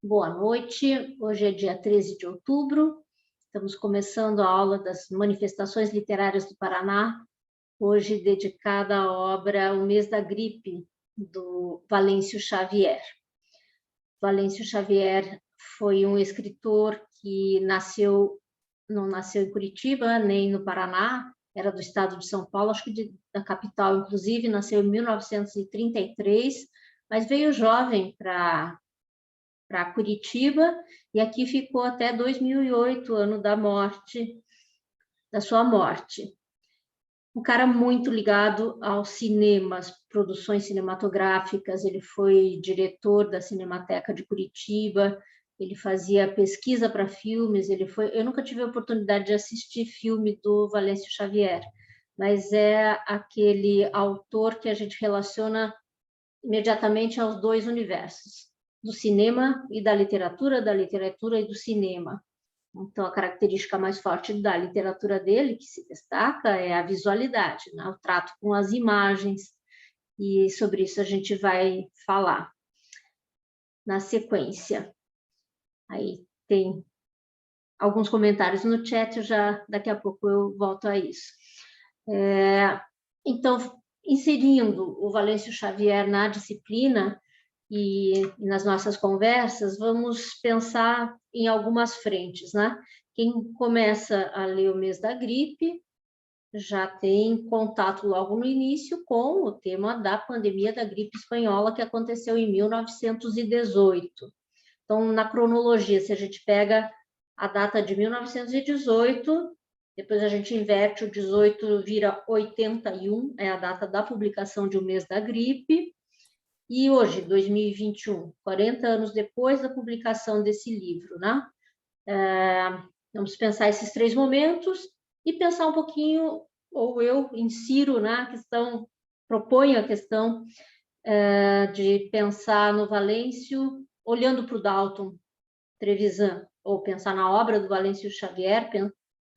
Boa noite, hoje é dia 13 de outubro, estamos começando a aula das manifestações literárias do Paraná, hoje dedicada à obra O Mês da Gripe, do Valêncio Xavier. Valêncio Xavier foi um escritor que não nasceu em Curitiba, nem no Paraná, era do estado de São Paulo, acho que da capital, inclusive, nasceu em 1933, mas veio jovem para Curitiba, e aqui ficou até 2008, ano da sua morte. Um cara muito ligado ao cinema, às produções cinematográficas, ele foi diretor da Cinemateca de Curitiba, ele fazia pesquisa para filmes, eu nunca tive a oportunidade de assistir filme do Valêncio Xavier, mas é aquele autor que a gente relaciona imediatamente aos dois universos, do cinema e da literatura e do cinema. Então, a característica mais forte da literatura dele, que se destaca, é a visualidade, né? O trato com as imagens, e sobre isso a gente vai falar na sequência. Aí tem alguns comentários no chat, daqui a pouco eu volto a isso. Então, inserindo o Valêncio Xavier na disciplina, e nas nossas conversas, vamos pensar em algumas frentes, né? Quem começa a ler O Mês da Gripe já tem contato logo no início com o tema da pandemia da gripe espanhola que aconteceu em 1918. Então, na cronologia, se a gente pega a data de 1918, depois a gente inverte o 18, vira 81, é a data da publicação de O Mês da Gripe. E hoje, 2021, 40 anos depois da publicação desse livro, né? Vamos pensar esses três momentos e pensar um pouquinho, ou eu insiro na questão, proponho a questão de pensar no Valêncio olhando para o Dalton Trevisan, ou pensar na obra do Valêncio Xavier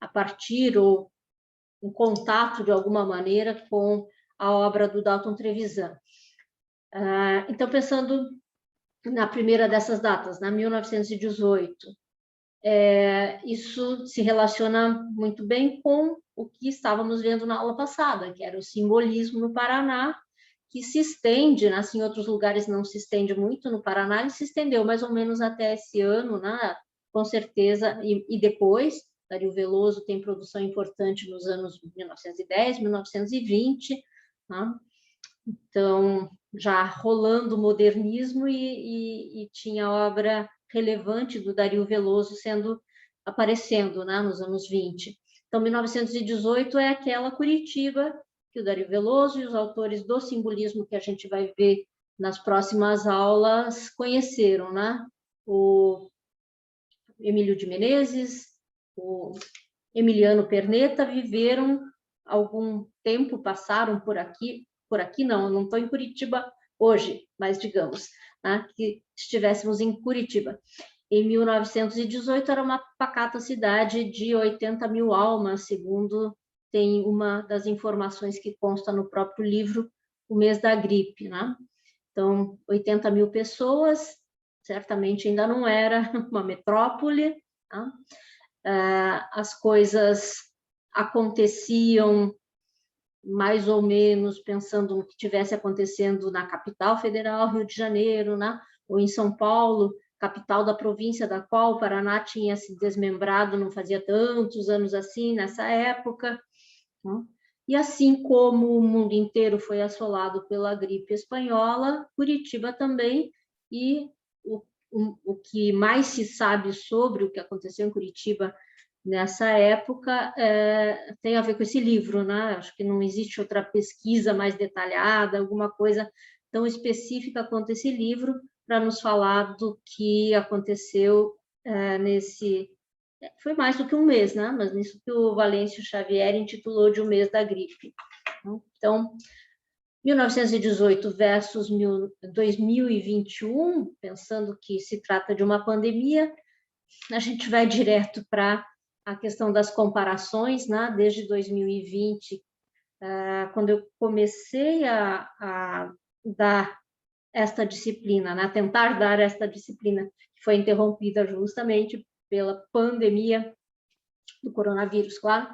a partir ou em contato de alguma maneira com a obra do Dalton Trevisan. Então, pensando na primeira dessas datas, na 1918, isso se relaciona muito bem com o que estávamos vendo na aula passada, que era o simbolismo no Paraná, que se estende, né? Em outros lugares não se estende muito, no Paraná ele se estendeu mais ou menos até esse ano, né? Com certeza, e depois, Dario Veloso tem produção importante nos anos 1910, 1920, né? Então, já rolando o modernismo e tinha obra relevante do Dario Veloso aparecendo, né, nos anos 20. Então, 1918 é aquela Curitiba que o Dario Veloso e os autores do simbolismo que a gente vai ver nas próximas aulas conheceram, né? O Emílio de Menezes, o Emiliano Perneta viveram algum tempo, passaram por aqui não estou em Curitiba hoje, mas digamos, né, que estivéssemos em Curitiba. Em 1918 era uma pacata cidade de 80 mil almas, segundo tem uma das informações que consta no próprio livro, O Mês da Gripe, né? Então, 80 mil pessoas, certamente ainda não era uma metrópole, né? As coisas aconteciam mais ou menos pensando no que estivesse acontecendo na capital federal, Rio de Janeiro, né? Ou em São Paulo, capital da província da qual o Paraná tinha se desmembrado não fazia tantos anos assim, nessa época. Né? E assim como o mundo inteiro foi assolado pela gripe espanhola, Curitiba também, e o que mais se sabe sobre o que aconteceu em Curitiba nessa época tem a ver com esse livro, né? Acho que não existe outra pesquisa mais detalhada, alguma coisa tão específica quanto esse livro, para nos falar do que aconteceu nesse... Foi mais do que um mês, né? Mas nisso que o Valêncio Xavier intitulou de O Mês da Gripe. Então, 1918 versus 2021, pensando que se trata de uma pandemia, a gente vai direto para a questão das comparações, né? Desde 2020, quando eu comecei a dar esta disciplina, né? Tentar dar esta disciplina, que foi interrompida justamente pela pandemia do coronavírus, claro.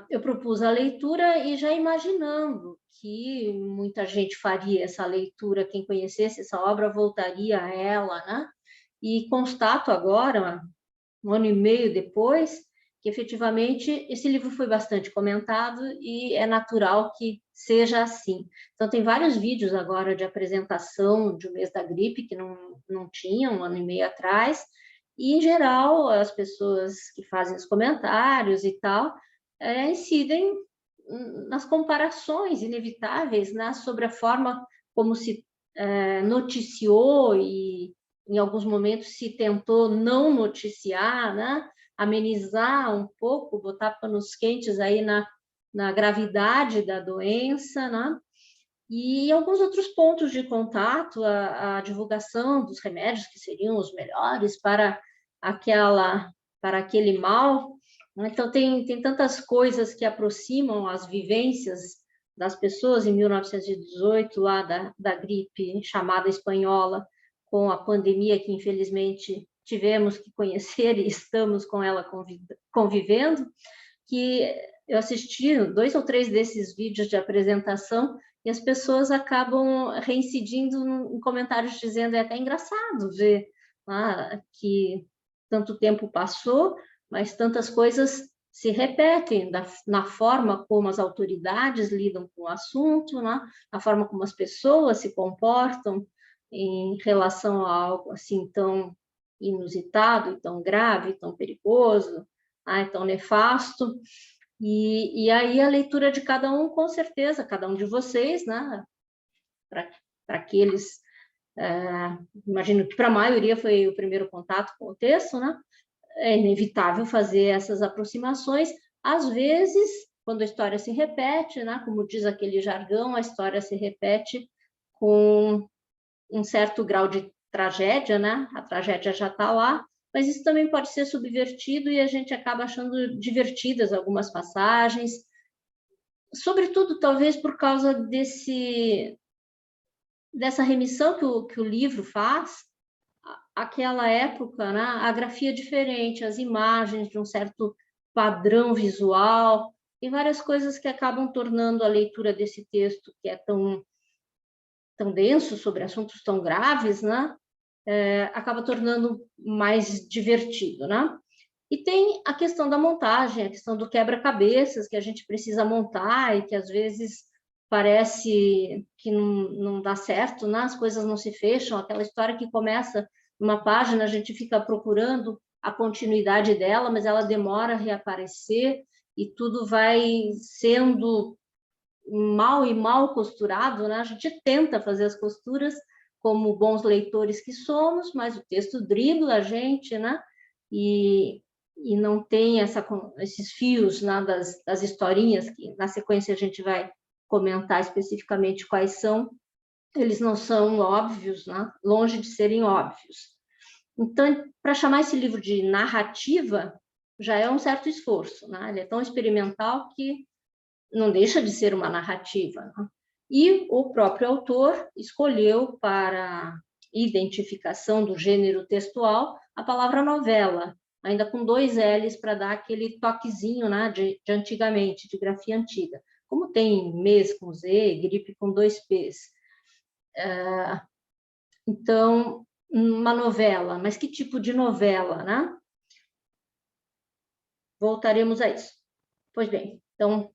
Eu propus a leitura e já imaginando que muita gente faria essa leitura, quem conhecesse essa obra voltaria a ela, né? E constato agora, um ano e meio depois, que efetivamente esse livro foi bastante comentado e é natural que seja assim. Então, tem vários vídeos agora de apresentação de O Mês da Gripe, que não tinha um ano e meio atrás, e, em geral, as pessoas que fazem os comentários e tal, incidem nas comparações inevitáveis, né, sobre a forma como se noticiou e, em alguns momentos, se tentou não noticiar, né, amenizar um pouco, botar panos quentes aí na gravidade da doença, né? E alguns outros pontos de contato, a divulgação dos remédios que seriam os melhores para aquele mal. Então, tem tantas coisas que aproximam as vivências das pessoas em 1918, lá da gripe chamada espanhola, com a pandemia que, infelizmente, tivemos que conhecer e estamos com ela convivendo, que eu assisti 2 ou 3 desses vídeos de apresentação e as pessoas acabam reincidindo em comentários dizendo é até engraçado ver que tanto tempo passou, mas tantas coisas se repetem na forma como as autoridades lidam com o assunto, né? Na forma como as pessoas se comportam em relação a algo assim tão inusitado, tão grave, tão perigoso, tão nefasto. E aí a leitura de cada um, com certeza, cada um de vocês, né? Para aqueles, imagino que para a maioria foi o primeiro contato com o texto, né? É inevitável fazer essas aproximações. Às vezes, quando a história se repete, né? Como diz aquele jargão, a história se repete com um certo grau de tragédia, né? A tragédia já está lá, mas isso também pode ser subvertido e a gente acaba achando divertidas algumas passagens, sobretudo talvez por causa dessa remissão que o livro faz àquela época, né? A grafia diferente, as imagens de um certo padrão visual e várias coisas que acabam tornando a leitura desse texto, que é tão denso, sobre assuntos tão graves, né? Acaba tornando mais divertido, né? E tem a questão da montagem, a questão do quebra-cabeças que a gente precisa montar e que às vezes parece que não dá certo, né? As coisas não se fecham, aquela história que começa numa página, a gente fica procurando a continuidade dela, mas ela demora a reaparecer e tudo vai sendo mal costurado, né? A gente tenta fazer as costuras como bons leitores que somos, mas o texto dribla a gente, né? E não tem esses fios, né, das historinhas, que na sequência a gente vai comentar especificamente quais são, eles não são óbvios, né? Longe de serem óbvios. Então, para chamar esse livro de narrativa, já é um certo esforço, né? Ele é tão experimental que não deixa de ser uma narrativa, né? E o próprio autor escolheu para identificação do gênero textual a palavra novela, ainda com 2 L's para dar aquele toquezinho, né, de antigamente, de grafia antiga. Como tem mês com Z, gripe com 2 P's. Então, uma novela, mas que tipo de novela, né? Voltaremos a isso. Pois bem, então,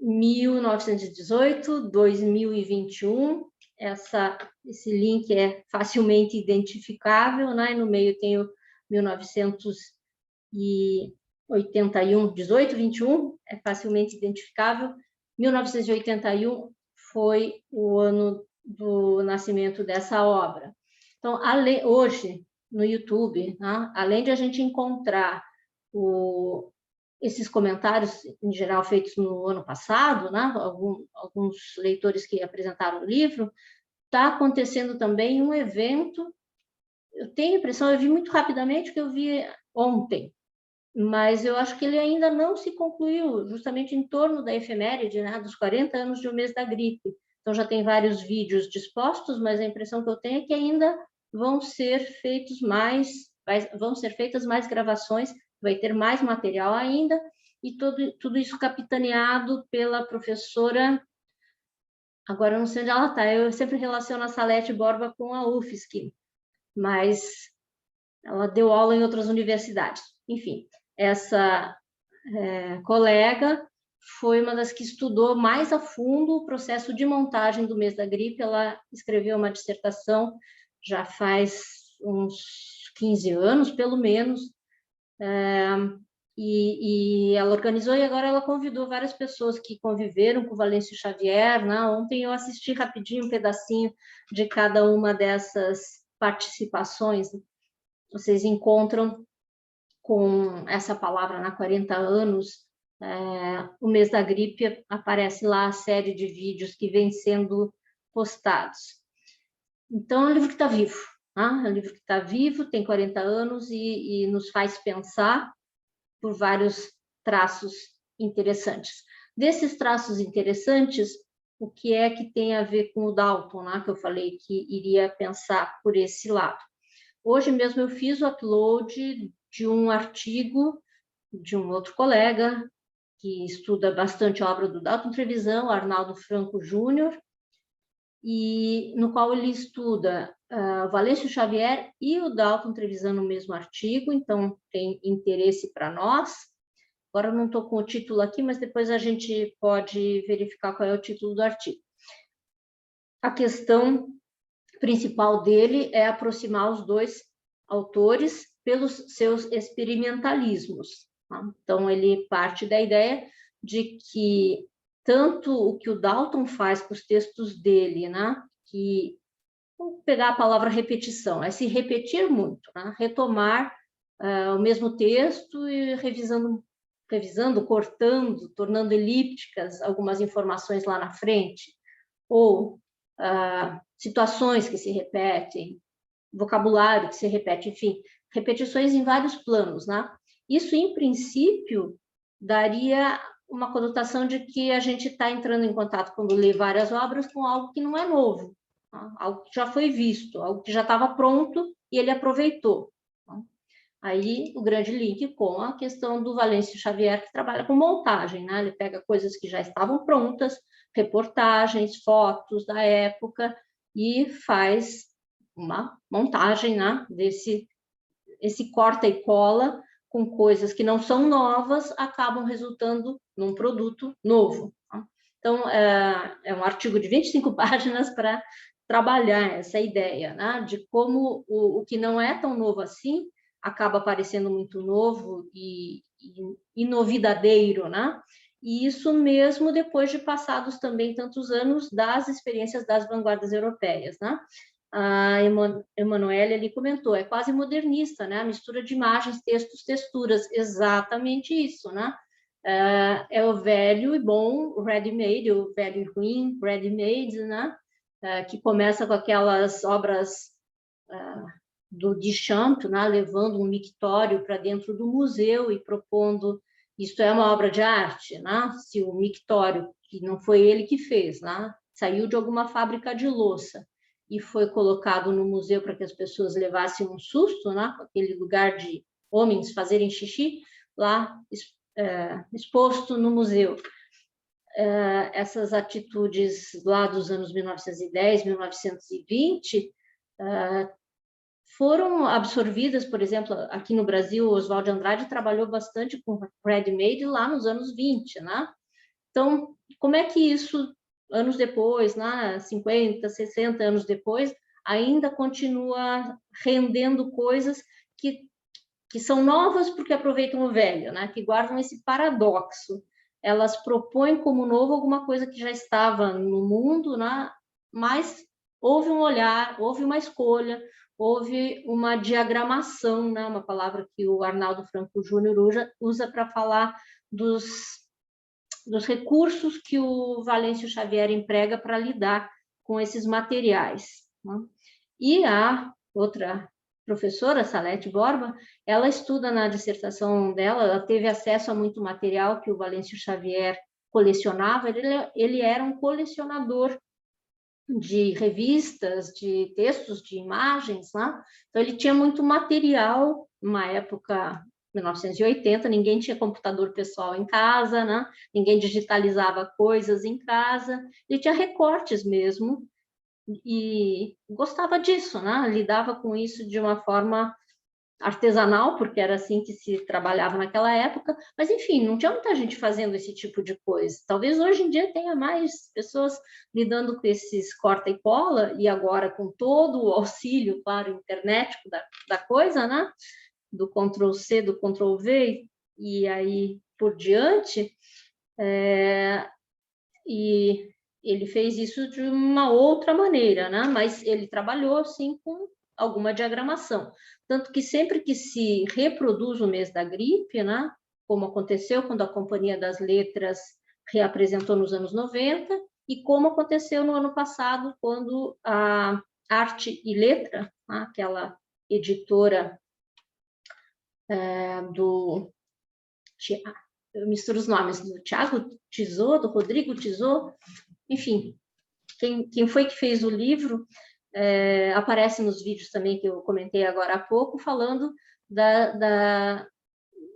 1918, 2021, esse link é facilmente identificável, né? No meio tem o 1981, 18, 21, é facilmente identificável. 1981 foi o ano do nascimento dessa obra. Então, hoje, no YouTube, né? Além de a gente encontrar esses comentários, em geral, feitos no ano passado, né? Alguns leitores que apresentaram o livro, está acontecendo também um evento, eu tenho a impressão, eu vi muito rapidamente, que eu vi ontem, mas eu acho que ele ainda não se concluiu, justamente em torno da efeméride, né? Dos 40 anos de O Mês da Gripe. Então, já tem vários vídeos dispostos, mas a impressão que eu tenho é que ainda vão ser feitas mais gravações, vai ter mais material ainda, e tudo isso capitaneado pela professora, agora eu não sei onde ela está, eu sempre relaciono a Salete Borba com a UFSC, mas ela deu aula em outras universidades. Enfim, essa colega foi uma das que estudou mais a fundo o processo de montagem do mês da gripe. Ela escreveu uma dissertação já faz uns 15 anos, pelo menos, e ela organizou, e agora ela convidou várias pessoas que conviveram com o Valêncio Xavier, né? Ontem eu assisti rapidinho um pedacinho de cada uma dessas participações. Vocês encontram com essa palavra, na 40 anos, o mês da gripe, aparece lá a série de vídeos que vem sendo postados. Então, é um livro que está vivo, né? É um livro que está vivo, tem 40 anos e nos faz pensar por vários traços interessantes. Desses traços interessantes, o que é que tem a ver com o Dalton, né? Que eu falei que iria pensar por esse lado. Hoje mesmo eu fiz o upload de um artigo de um outro colega que estuda bastante a obra do Dalton Trevisan, Arnaldo Franco Júnior, e no qual ele estuda Valêncio Xavier e o Dalton Trevisan no mesmo artigo, então tem interesse para nós. Agora eu não estou com o título aqui, mas depois a gente pode verificar qual é o título do artigo. A questão principal dele é aproximar os dois autores pelos seus experimentalismos. Tá? Então, ele parte da ideia de que tanto o que o Dalton faz com os textos dele, né, que, vamos pegar a palavra repetição, é se repetir muito, né, retomar o mesmo texto e revisando, cortando, tornando elípticas algumas informações lá na frente, ou situações que se repetem, vocabulário que se repete, enfim, repetições em vários planos, né? Isso, em princípio, daria uma conotação de que a gente está entrando em contato, quando lê várias obras, com algo que não é novo, tá? Algo que já foi visto, algo que já estava pronto e ele aproveitou. Tá? Aí, o grande link com a questão do Valêncio Xavier, que trabalha com montagem, né? Ele pega coisas que já estavam prontas, reportagens, fotos da época, e faz uma montagem, né, esse corta e cola com coisas que não são novas, acabam resultando num produto novo. Tá? Então, é um artigo de 25 páginas para trabalhar essa ideia, né, de como o que não é tão novo assim acaba parecendo muito novo e novidadeiro, né? E isso mesmo depois de passados também tantos anos das experiências das vanguardas europeias, né? A Emanuele ali comentou, é quase modernista, né? A mistura de imagens, textos, texturas, exatamente isso, né? É o velho e bom ready-made, o velho e ruim ready-made, né? Que começa com aquelas obras do Duchamp, né? Levando um mictório para dentro do museu e propondo, isto é uma obra de arte, né? Se o mictório, que não foi ele que fez, né? Saiu de alguma fábrica de louça e foi colocado no museu para que as pessoas levassem um susto, né? Aquele lugar de homens fazerem xixi, lá exposto no museu. Essas atitudes lá dos anos 1910, 1920, foram absorvidas, por exemplo, aqui no Brasil, o Oswald de Andrade trabalhou bastante com ready-made lá nos anos 20, né? Então, como é que isso, anos depois, né, 50, 60 anos depois, ainda continua rendendo coisas que são novas porque aproveitam o velho, né, que guardam esse paradoxo. Elas propõem como novo alguma coisa que já estava no mundo, né, mas houve um olhar, houve uma escolha, houve uma diagramação, né, uma palavra que o Arnaldo Franco Júnior usa para falar dos recursos que o Valêncio Xavier emprega para lidar com esses materiais. Né? E a outra professora, Salete Borba, ela estuda na dissertação dela, ela teve acesso a muito material que o Valêncio Xavier colecionava, ele era um colecionador de revistas, de textos, de imagens, né? Então, ele tinha muito material, uma época, 1980, ninguém tinha computador pessoal em casa, né? Ninguém digitalizava coisas em casa, ele tinha recortes mesmo, e gostava disso, né? Lidava com isso de uma forma artesanal, porque era assim que se trabalhava naquela época, mas enfim, não tinha muita gente fazendo esse tipo de coisa. Talvez hoje em dia tenha mais pessoas lidando com esses corta e cola, e agora com todo o auxílio, claro, internet da coisa, né? Do Ctrl+C, do Ctrl+V, e aí por diante, e ele fez isso de uma outra maneira, né? Mas ele trabalhou, sim, com alguma diagramação. Tanto que sempre que se reproduz o mês da gripe, né? Como aconteceu quando a Companhia das Letras reapresentou nos anos 90, e como aconteceu no ano passado, quando a Arte e Letra, né? Aquela editora do... Eu misturo os nomes, do Tiago Tizot, do Rodrigo Tizot, enfim, quem foi que fez o livro, aparece nos vídeos também que eu comentei agora há pouco, falando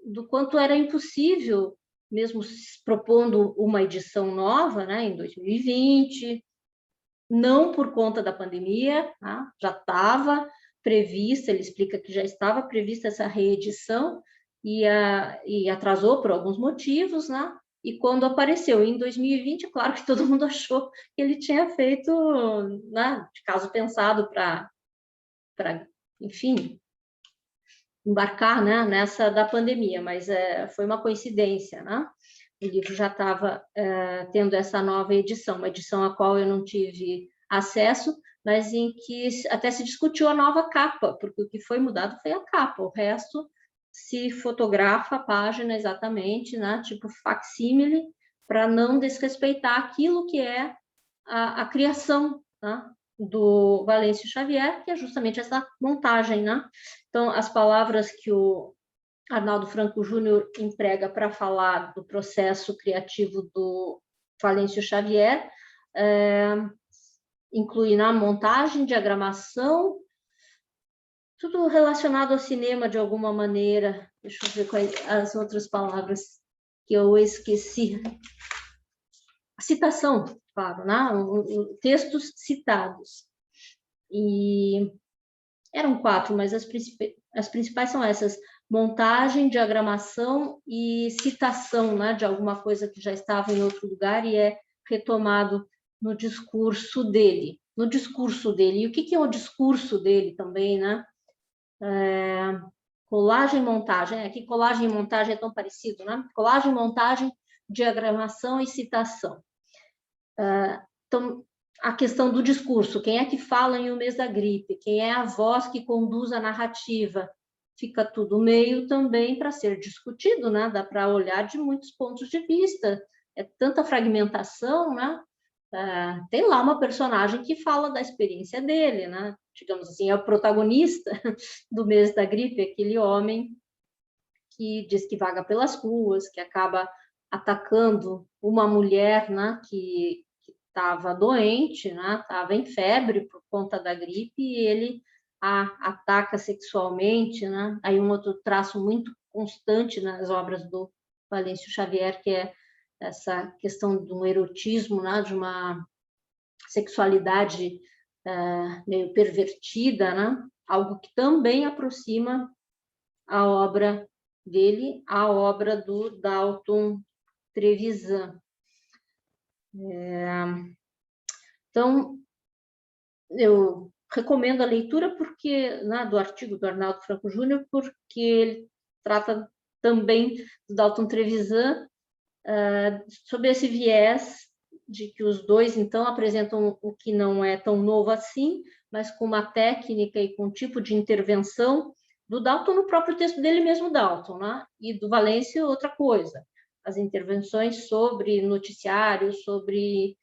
do quanto era impossível, mesmo propondo uma edição nova, né, em 2020, não por conta da pandemia, tá? Já estava prevista, ele explica que já estava prevista essa reedição, e atrasou por alguns motivos, né? E quando apareceu em 2020, claro que todo mundo achou que ele tinha feito, né, de caso pensado para, enfim, embarcar, né, nessa da pandemia, mas foi uma coincidência, né? O livro já estava tendo essa nova edição, uma edição a qual eu não tive acesso, mas em que até se discutiu a nova capa, porque o que foi mudado foi a capa, o resto se fotografa a página exatamente, né, tipo facsímile, para não desrespeitar aquilo que é a criação, né, do Valêncio Xavier, que é justamente essa montagem, né? Então, as palavras que o Arnaldo Franco Júnior emprega para falar do processo criativo do Valêncio Xavier, inclui na montagem, diagramação, tudo relacionado ao cinema de alguma maneira. Deixa eu ver quais as outras palavras que eu esqueci. A citação, claro, né? Textos citados. E eram 4, mas as principais são essas: montagem, diagramação e citação, né, de alguma coisa que já estava em outro lugar e é retomado no discurso dele. No discurso dele. E o que é o discurso dele também, né? Colagem e montagem. Aqui colagem e montagem é tão parecido, né? Colagem, montagem, diagramação e citação. Então, a questão do discurso, quem é que fala em O Mês da Gripe, quem é a voz que conduz a narrativa, fica tudo meio também para ser discutido, né? Dá para olhar de muitos pontos de vista, é tanta fragmentação, né? Tem lá uma personagem que fala da experiência dele, né? Digamos assim, é o protagonista do Mês da Gripe, aquele homem que diz que vaga pelas ruas, que acaba atacando uma mulher, né? Que estava doente, né? Estava em febre por conta da gripe, e ele a ataca sexualmente, né? Aí um outro traço muito constante nas obras do Valêncio Xavier, que é essa questão do erotismo, né? De uma sexualidade meio pervertida, né? Algo que também aproxima a obra dele à obra do Dalton Trevisan. Então, eu recomendo a leitura porque, né, do artigo do Arnaldo Franco Júnior, porque ele trata também do Dalton Trevisan, sobre esse viés de que os dois, então, apresentam o que não é tão novo assim, mas com uma técnica e com um tipo de intervenção do Dalton no próprio texto dele mesmo, Dalton, né? E do Valêncio, outra coisa. As intervenções sobre noticiários, sobre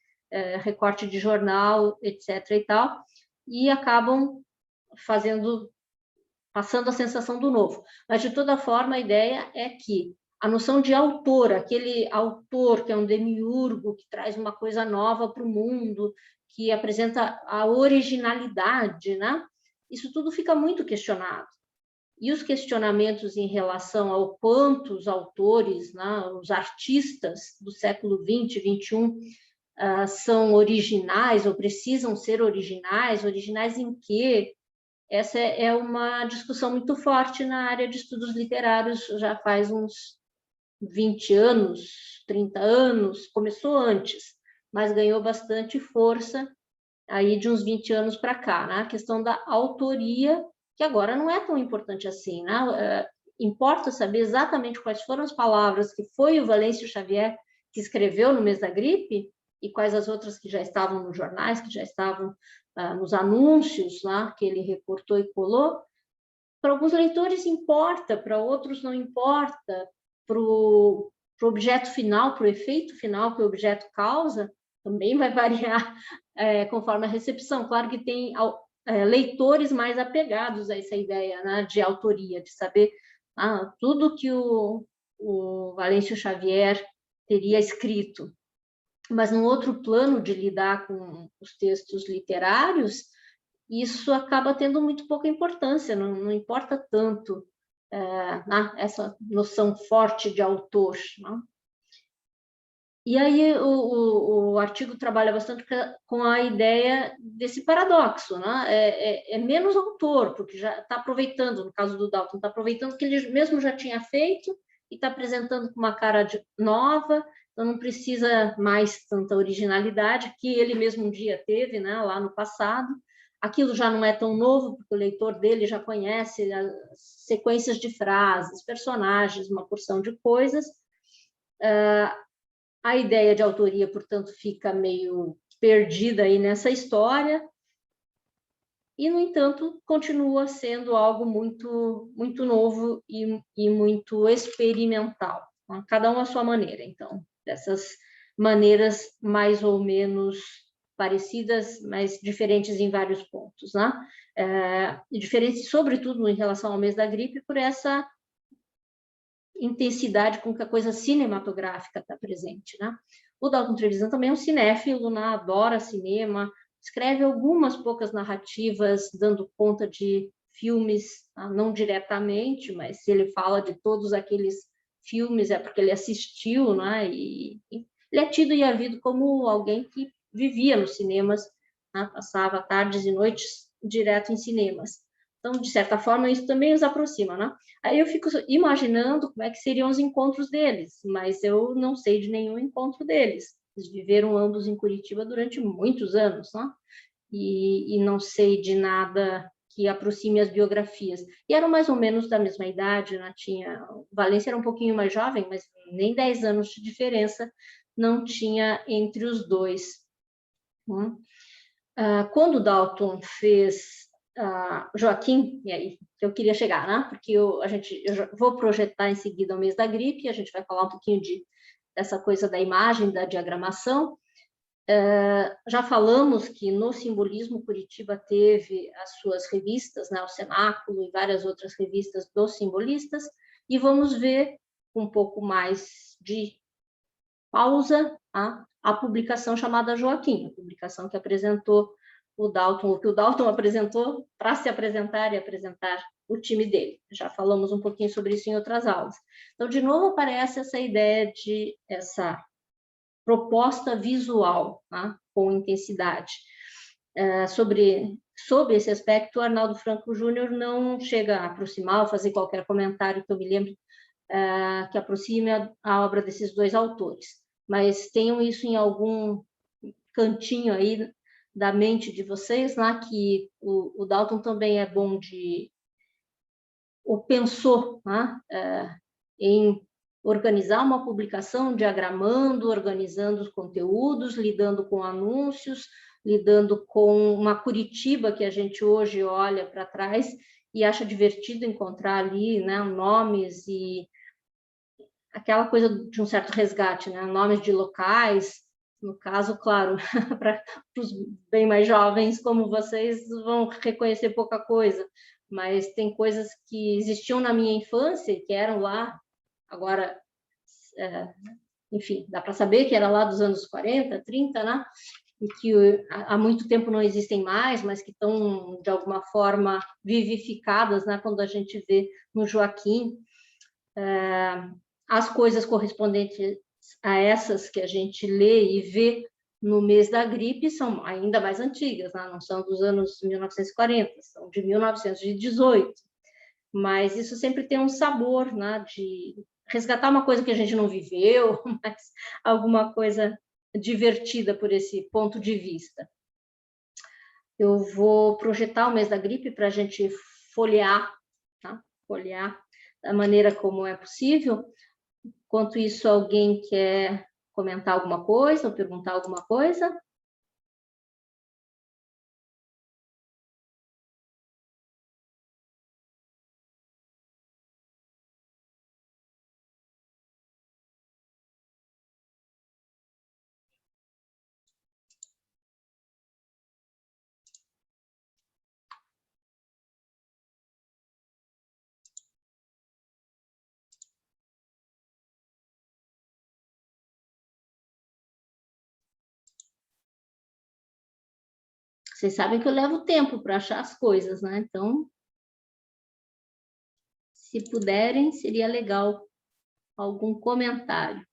recorte de jornal, etc. e tal, e acabam passando a sensação do novo. Mas, de toda forma, a ideia é que a noção de autor, aquele autor que é um demiurgo, que traz uma coisa nova para o mundo, que apresenta a originalidade, né? Isso tudo fica muito questionado. E os questionamentos em relação ao quanto os autores, né, os artistas do século XX, XXI, são originais ou precisam ser originais, originais em quê? Essa é uma discussão muito forte na área de estudos literários, já faz uns 20 anos, 30 anos, começou antes, mas ganhou bastante força aí de uns 20 anos para cá, né? A questão da autoria, que agora não é tão importante assim, né? Importa saber exatamente quais foram as palavras que foi o Valêncio Xavier que escreveu no mês da gripe e quais as outras que já estavam nos jornais, que já estavam nos anúncios, né? Que ele recortou e colou. Para alguns leitores importa, para outros não importa, para o objeto final, para o efeito final que o objeto causa, também vai variar conforme a recepção. Claro que tem leitores mais apegados a essa ideia, né, de autoria, de saber tudo que o Valêncio Xavier teria escrito. Mas num outro plano de lidar com os textos literários, isso acaba tendo muito pouca importância, não importa tanto essa noção forte de autor. Né? E aí o artigo trabalha bastante com a ideia desse paradoxo, né? É menos autor, porque já está aproveitando, no caso do Dalton, está aproveitando o que ele mesmo já tinha feito e está apresentando com uma cara nova, então não precisa mais tanta originalidade que ele mesmo um dia teve, né, lá no passado. Aquilo já não é tão novo, porque o leitor dele já conhece as sequências de frases, personagens, uma porção de coisas. A ideia de autoria, portanto, fica meio perdida aí nessa história, e, no entanto, continua sendo algo muito, muito novo e muito experimental, né? Cada um à sua maneira, então, dessas maneiras mais ou menos parecidas, mas diferentes em vários pontos, né? Diferentes, sobretudo, em relação ao mês da gripe, por essa intensidade com que a coisa cinematográfica está presente, né? O Dalton Trevisan também é um cinéfilo, né? Adora cinema, escreve algumas poucas narrativas dando conta de filmes, não diretamente, mas se ele fala de todos aqueles filmes é porque ele assistiu, né? E ele é tido e havido como alguém que vivia nos cinemas, né? Passava tardes e noites direto em cinemas. Então, de certa forma, isso também os aproxima, né? Aí eu fico imaginando como é que seriam os encontros deles, mas eu não sei de nenhum encontro deles. Eles viveram ambos em Curitiba durante muitos anos, né? E não sei de nada que aproxime as biografias. E eram mais ou menos da mesma idade, né? O Valência era um pouquinho mais jovem, mas nem 10 anos de diferença não tinha entre os dois. Quando o Dalton fez Joaquim, e aí eu queria chegar, né? Porque eu vou projetar em seguida o mês da gripe, a gente vai falar um pouquinho dessa coisa da imagem, da diagramação. Já falamos que no simbolismo Curitiba teve as suas revistas, né? O Cenáculo e várias outras revistas dos simbolistas, e vamos ver com um pouco mais de pausa a publicação chamada Joaquim, a publicação que apresentou o Dalton, o que o Dalton apresentou para se apresentar e apresentar o time dele. Já falamos um pouquinho sobre isso em outras aulas. Então, de novo, aparece essa ideia de essa proposta visual, tá? Com intensidade. Sobre esse aspecto, o Arnaldo Franco Júnior não chega a aproximar ou fazer qualquer comentário que eu me lembre que aproxime a obra desses dois autores. Mas tenham isso em algum cantinho aí da mente de vocês, né, que o Dalton também é bom ou pensou, né, em organizar uma publicação, diagramando, organizando os conteúdos, lidando com anúncios, lidando com uma Curitiba que a gente hoje olha para trás e acha divertido encontrar ali, né, nomes e aquela coisa de um certo resgate, né, nomes de locais. No caso, claro, para os bem mais jovens como vocês vão reconhecer pouca coisa, mas tem coisas que existiam na minha infância e que eram lá, agora, enfim, dá para saber que era lá dos anos 40, 30, né? e que há muito tempo não existem mais, mas que estão, de alguma forma, vivificadas, né, quando a gente vê no Joaquim, as coisas correspondentes a essas que a gente lê e vê no mês da gripe são ainda mais antigas, né? Não são dos anos 1940, são de 1918. Mas isso sempre tem um sabor, né, de resgatar uma coisa que a gente não viveu, mas alguma coisa divertida por esse ponto de vista. Eu vou projetar o mês da gripe para a gente folhear, tá? Folhear da maneira como é possível. Enquanto isso, alguém quer comentar alguma coisa ou perguntar alguma coisa? Vocês sabem que eu levo tempo para achar as coisas, né? Então, se puderem, seria legal algum comentário.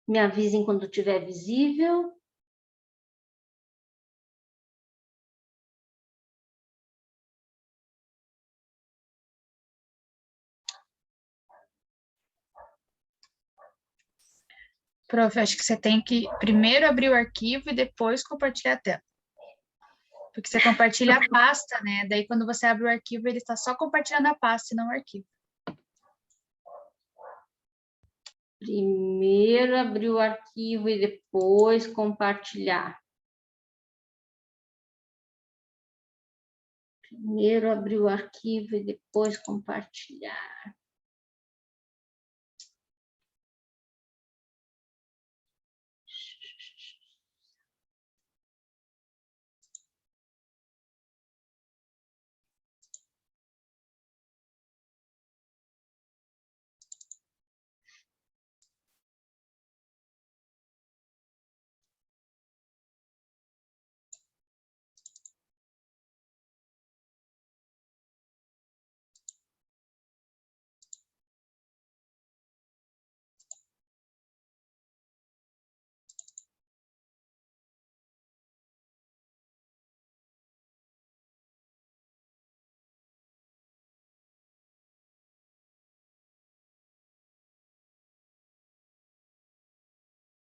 Me avisem quando estiver visível. Prof, acho que você tem que primeiro abrir o arquivo e depois compartilhar a tela. Porque você compartilha a pasta, né? Daí, quando você abre o arquivo, ele está só compartilhando a pasta e não o arquivo. Primeiro abrir o arquivo e depois compartilhar. Primeiro abrir o arquivo e depois compartilhar.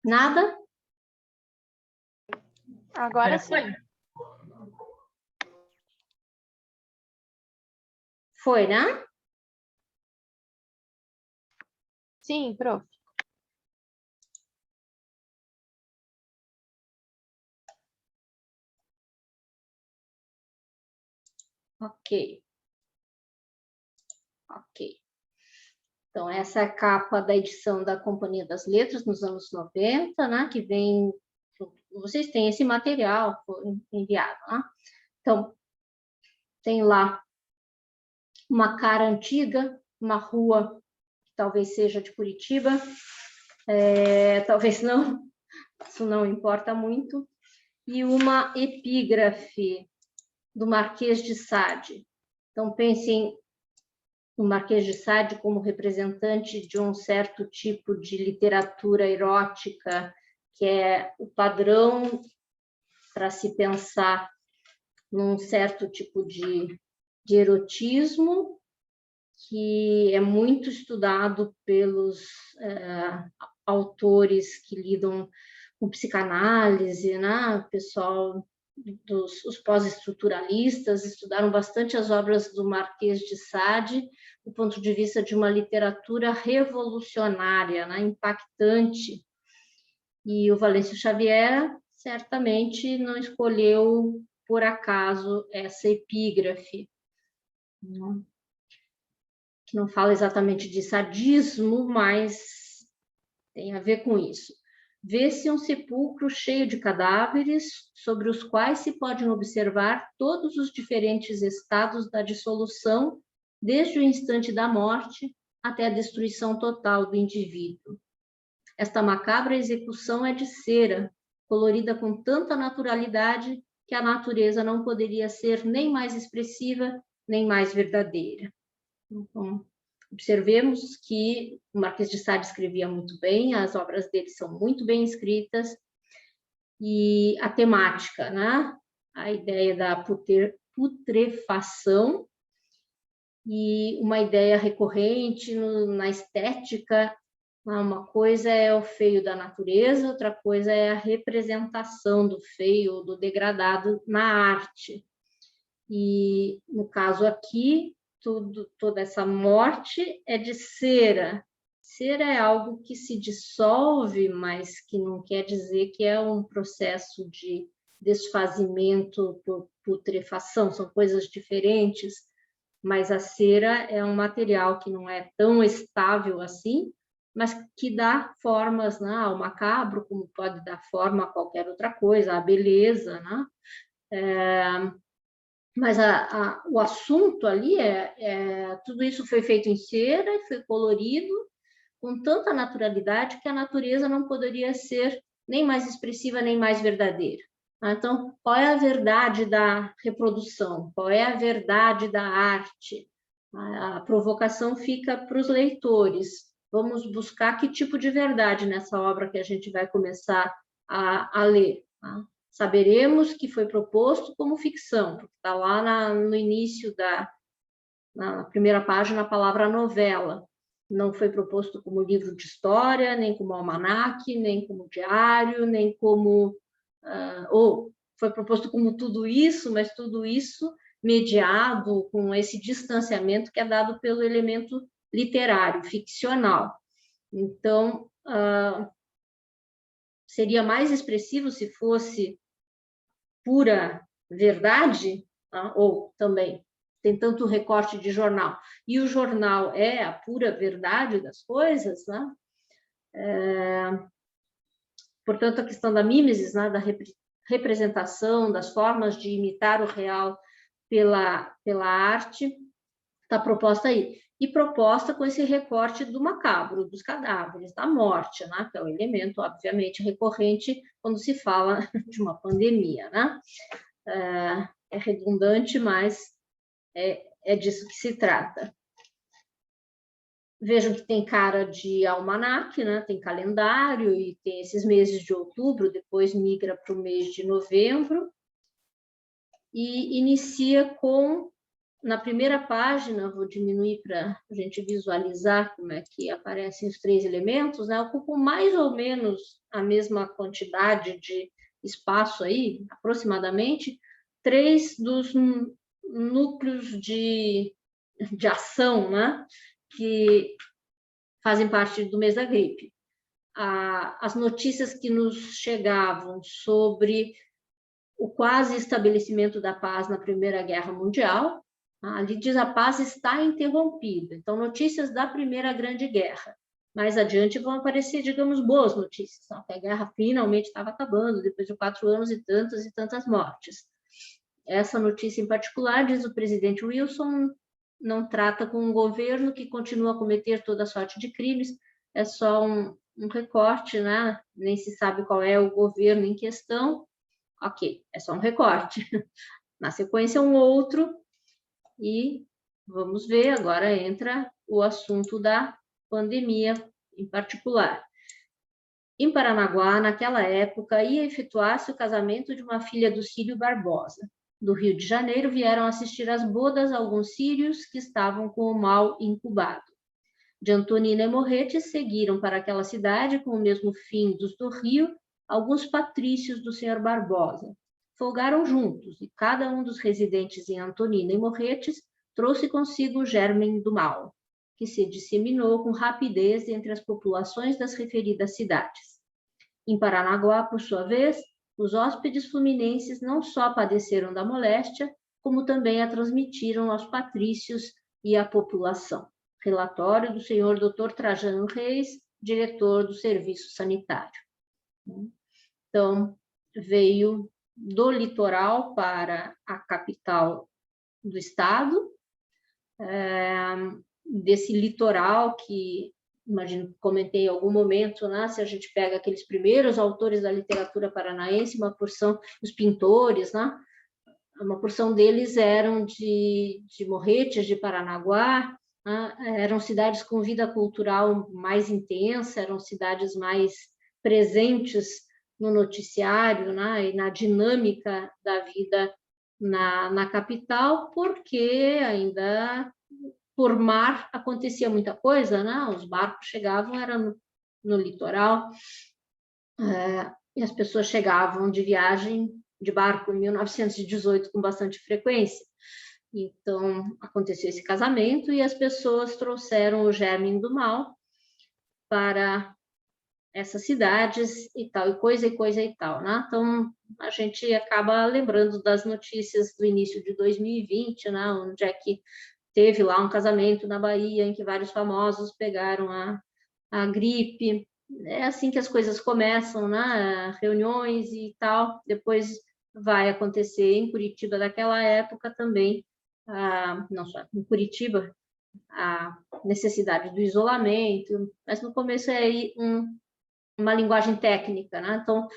Nada? Agora sim. Foi, né? Sim, prof. Ok. Ok. Então, essa é a capa da edição da Companhia das Letras nos anos 90, né? Que vem... Vocês têm esse material, foi enviado, né? Então, tem lá uma cara antiga, uma rua que talvez seja de Curitiba, talvez não, isso não importa muito, e uma epígrafe do Marquês de Sade. Então, pensem no Marquês de Sade como representante de um certo tipo de literatura erótica, que é o padrão para se pensar num certo tipo de erotismo, que é muito estudado pelos autores que lidam com psicanálise, né? O pessoal os pós-estruturalistas estudaram bastante as obras do Marquês de Sade do ponto de vista de uma literatura revolucionária, né? Impactante. E o Valêncio Xavier certamente não escolheu por acaso essa epígrafe, que não fala exatamente de sadismo, mas tem a ver com isso. vê-se um sepulcro cheio de cadáveres, sobre os quais se podem observar todos os diferentes estados da dissolução, desde o instante da morte até a destruição total do indivíduo. Esta macabra execução é de cera, colorida com tanta naturalidade que a natureza não poderia ser nem mais expressiva, nem mais verdadeira. Então, observemos que o Marquês de Sade escrevia muito bem, as obras dele são muito bem escritas, e a temática, né? A ideia da putrefação, e uma ideia recorrente na estética. Uma coisa é o feio da natureza, outra coisa é a representação do feio, do degradado na arte. E, no caso aqui, toda essa morte é de cera. Cera é algo que se dissolve, mas que não quer dizer que é um processo de desfazimento por putrefação, são coisas diferentes, mas a cera é um material que não é tão estável assim, mas que dá formas, né, ao macabro, como pode dar forma a qualquer outra coisa, a beleza, né? Mas o assunto ali tudo isso foi feito em cera e foi colorido com tanta naturalidade que a natureza não poderia ser nem mais expressiva, nem mais verdadeira. Então, qual é a verdade da reprodução? Qual é a verdade da arte? A provocação fica para os leitores. Vamos buscar que tipo de verdade nessa obra que a gente vai começar a ler. Tá? Saberemos que foi proposto como ficção, porque está lá no início na primeira página a palavra novela. Não foi proposto como livro de história, nem como almanaque, nem como diário, nem como... ou foi proposto como tudo isso, mas tudo isso mediado com esse distanciamento que é dado pelo elemento literário, ficcional. Então, seria mais expressivo se fosse pura verdade, ou também tem tanto recorte de jornal, e o jornal é a pura verdade das coisas, né? Portanto, a questão da mimesis, né, da representação, das formas de imitar o real pela arte, está proposta aí. E proposta com esse recorte do macabro, dos cadáveres, da morte, né, que é o elemento, obviamente, recorrente quando se fala de uma pandemia, né? É redundante, mas é disso que se trata. Vejam que tem cara de almanaque, né? Tem calendário e tem esses meses de outubro, depois migra para o mês de novembro e inicia com, na primeira página, vou diminuir para a gente visualizar como é que aparecem os 3 elementos, né? Ocupam mais ou menos a mesma quantidade de espaço aí, aproximadamente, 3 dos núcleos de ação, né? Que fazem parte do mês da gripe. As notícias que nos chegavam sobre o quase estabelecimento da paz na Primeira Guerra Mundial, ali diz a paz está interrompida. Então, notícias da Primeira Grande Guerra. Mais adiante vão aparecer, digamos, boas notícias, que a guerra finalmente estava acabando, depois de 4 anos e tantas mortes. Essa notícia em particular, diz o presidente Wilson, não trata com um governo que continua a cometer toda sorte de crimes, é só um recorte, né? Nem se sabe qual é o governo em questão. Ok, é só um recorte. Na sequência, um outro, e vamos ver, agora entra o assunto da pandemia em particular. Em Paranaguá, naquela época, ia efetuar-se o casamento de uma filha do Círio Barbosa. Do Rio de Janeiro vieram assistir às bodas alguns sírios que estavam com o mal incubado. De Antonina e Morretes seguiram para aquela cidade com o mesmo fim dos do Rio alguns patrícios do senhor Barbosa. Folgaram juntos e cada um dos residentes em Antonina e Morretes trouxe consigo o germen do mal, que se disseminou com rapidez entre as populações das referidas cidades. Em Paranaguá, por sua vez, os hóspedes fluminenses não só padeceram da moléstia, como também a transmitiram aos patrícios e à população. Relatório do senhor Dr. Trajano Reis, diretor do Serviço Sanitário. Então, veio do litoral para a capital do estado, desse litoral que, imagino que comentei em algum momento, né, se a gente pega aqueles primeiros autores da literatura paranaense, uma porção, os pintores, né, uma porção deles eram de Morretes, de Paranaguá, né, eram cidades com vida cultural mais intensa, eram cidades mais presentes no noticiário, né, e na dinâmica da vida na capital, porque ainda por mar acontecia muita coisa, né? Os barcos chegavam, era no litoral, e as pessoas chegavam de viagem de barco em 1918 com bastante frequência. Então, aconteceu esse casamento e as pessoas trouxeram o germe do mal para essas cidades e tal, e coisa e tal, né? Então, a gente acaba lembrando das notícias do início de 2020, né? Onde é que teve lá um casamento na Bahia em que vários famosos pegaram a gripe. É assim que as coisas começam, né? Reuniões e tal. Depois vai acontecer em Curitiba daquela época também, não só em Curitiba, a necessidade do isolamento, mas no começo é aí uma linguagem técnica, né? Então,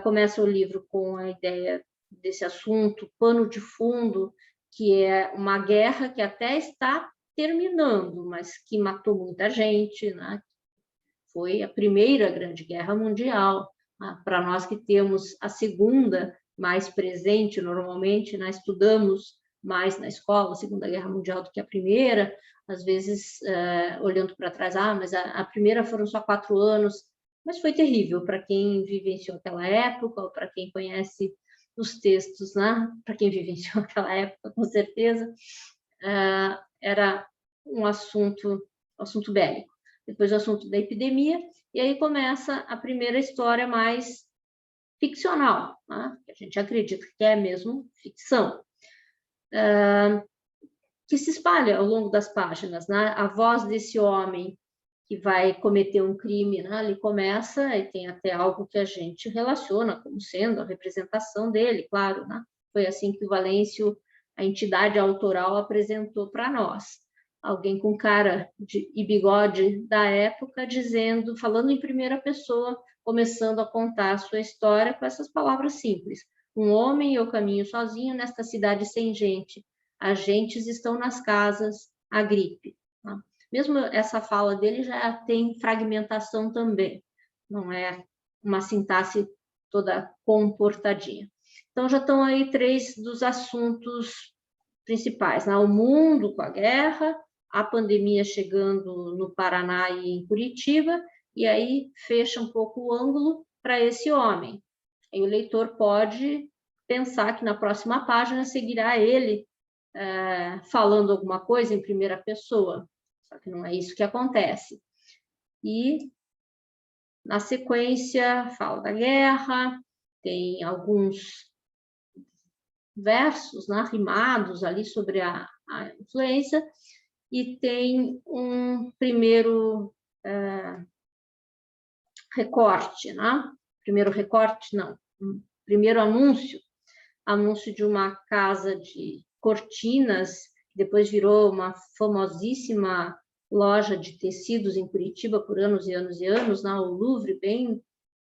começa o livro com a ideia desse assunto, pano de fundo, que é uma guerra que até está terminando, mas que matou muita gente, né? Foi a primeira grande guerra mundial. Para nós que temos a segunda mais presente normalmente, né? Estudamos mais na escola a Segunda Guerra Mundial do que a primeira, às vezes olhando para trás, mas a primeira foram só 4 anos, mas foi terrível para quem vivenciou aquela época, ou para quem conhece os textos, né? Para quem vivenciou aquela época, com certeza, era um assunto bélico. Depois o assunto da epidemia, e aí começa a primeira história mais ficcional, né? Que a gente acredita que é mesmo ficção, que se espalha ao longo das páginas, né? A voz desse homem que vai cometer um crime, né? Ele começa e tem até algo que a gente relaciona como sendo a representação dele, claro, né? Foi assim que o Valêncio, a entidade autoral, apresentou para nós. Alguém com cara e bigode da época, falando em primeira pessoa, começando a contar a sua história com essas palavras simples. Um homem, eu caminho sozinho nesta cidade sem gente. As gentes estão nas casas, a gripe. Tá? Mesmo essa fala dele já tem fragmentação também, não é uma sintaxe toda comportadinha. Então, já estão aí 3 dos assuntos principais, né? O mundo com a guerra, a pandemia chegando no Paraná e em Curitiba, e aí fecha um pouco o ângulo para esse homem. E o leitor pode pensar que na próxima página seguirá ele falando alguma coisa em primeira pessoa, só que não é isso que acontece. E, na sequência, fala da guerra, tem alguns versos, né, rimados ali sobre a influência, e tem um primeiro recorte, né? Primeiro recorte, não, um primeiro anúncio de uma casa de cortinas, que depois virou uma famosíssima loja de tecidos em Curitiba por anos e anos e anos, o Louvre, bem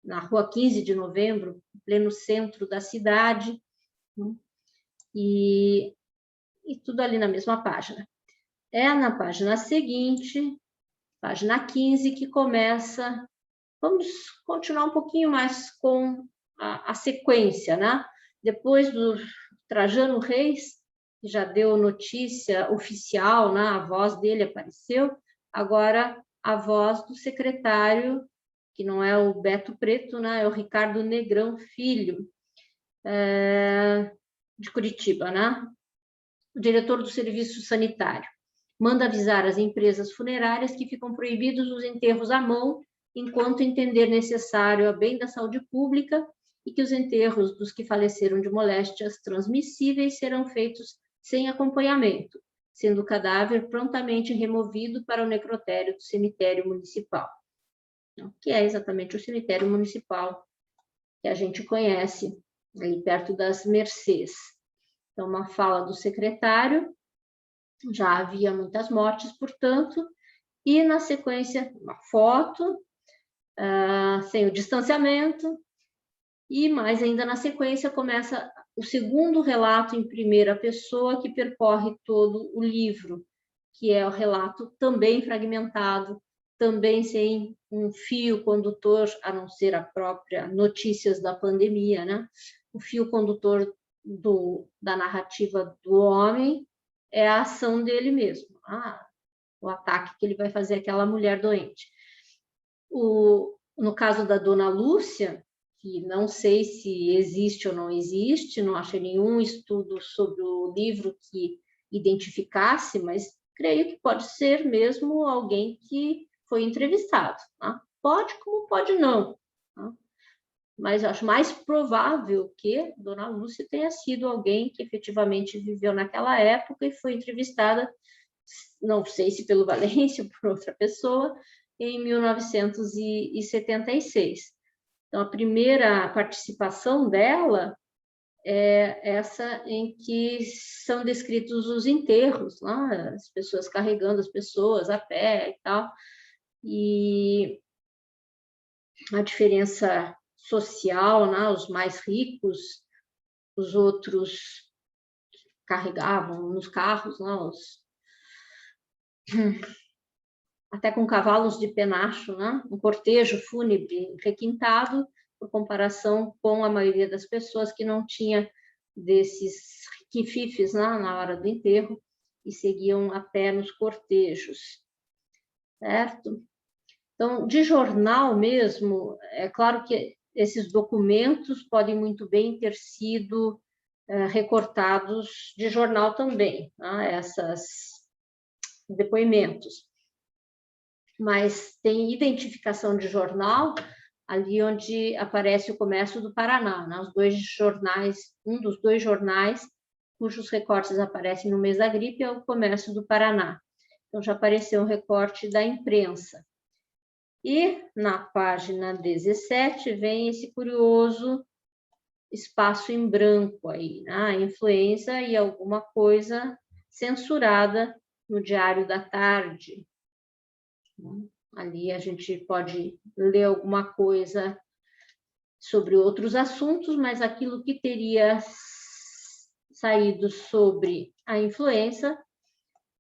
na rua 15 de novembro, pleno centro da cidade, e tudo ali na mesma página. É na página seguinte, página 15, que começa. Vamos continuar um pouquinho mais com a sequência, né? Depois do Trajano Reis, que já deu notícia oficial, né? A voz dele apareceu, agora a voz do secretário, que não é o Beto Preto, né? É o Ricardo Negrão Filho, de Curitiba, né? O diretor do serviço sanitário manda avisar as empresas funerárias que ficam proibidos os enterros à mão enquanto entender necessário a bem da saúde pública e que os enterros dos que faleceram de moléstias transmissíveis serão feitos sem acompanhamento, sendo o cadáver prontamente removido para o necrotério do cemitério municipal. que é exatamente o cemitério municipal que a gente conhece, ali perto das Mercês. Então, uma fala do secretário, já havia muitas mortes, portanto, e na sequência, uma foto, sem o distanciamento, e mais ainda na sequência começa o segundo relato em primeira pessoa que percorre todo o livro, que é o relato também fragmentado, também sem um fio condutor, a não ser a própria notícias da pandemia, né? O fio condutor da narrativa do homem é a ação dele mesmo, o ataque que ele vai fazer àquela mulher doente. No caso da Dona Lúcia, que não sei se existe ou não existe, não achei nenhum estudo sobre o livro que identificasse, mas creio que pode ser mesmo alguém que foi entrevistado. Tá? Pode como pode não. Tá? Mas acho mais provável que Dona Lúcia tenha sido alguém que efetivamente viveu naquela época e foi entrevistada, não sei se pelo Valência ou por outra pessoa, em 1976. Então, a primeira participação dela é essa em que são descritos os enterros, né? As pessoas carregando as pessoas a pé e tal, e a diferença social, né? Os mais ricos, os outros carregavam nos carros, né? Até com cavalos de penacho, né? Um cortejo fúnebre requintado, por comparação com a maioria das pessoas que não tinha desses quififes, né? Na hora do enterro e seguiam a pé nos cortejos, certo? Então, de jornal mesmo, é claro que esses documentos podem muito bem ter sido recortados de jornal também, né? Esses depoimentos. Mas tem identificação de jornal ali onde aparece o Comércio do Paraná, né? Os dois jornais, um dos dois jornais cujos recortes aparecem no mês da gripe é o Comércio do Paraná. Então já apareceu um recorte da imprensa. E na página 17 vem esse curioso espaço em branco aí, né? A influenza e alguma coisa censurada no Diário da Tarde. Ali a gente pode ler alguma coisa sobre outros assuntos, mas aquilo que teria saído sobre a influenza,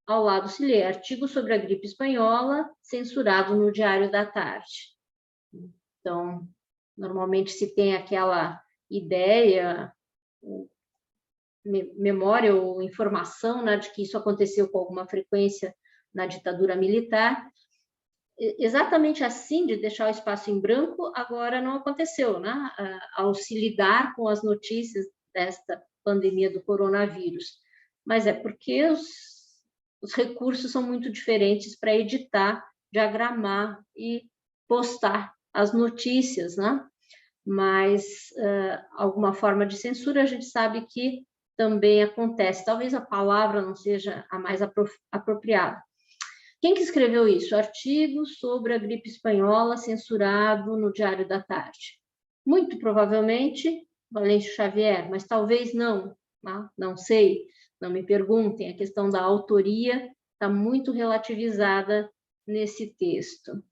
ao lado se lê artigo sobre a gripe espanhola, censurado no Diário da Tarde. Então, normalmente se tem aquela ideia, memória ou informação, né, de que isso aconteceu com alguma frequência na ditadura militar. Exatamente assim, de deixar o espaço em branco, agora não aconteceu, né? Ao se lidar com as notícias desta pandemia do coronavírus. Mas é porque os recursos são muito diferentes para editar, diagramar e postar as notícias, né? Mas alguma forma de censura a gente sabe que também acontece. Talvez a palavra não seja a mais apropriada. Quem que escreveu isso? Artigo sobre a gripe espanhola censurado no Diário da Tarde. Muito provavelmente Valêncio Xavier, mas talvez não, tá? Não sei, não me perguntem. A questão da autoria está muito relativizada nesse texto.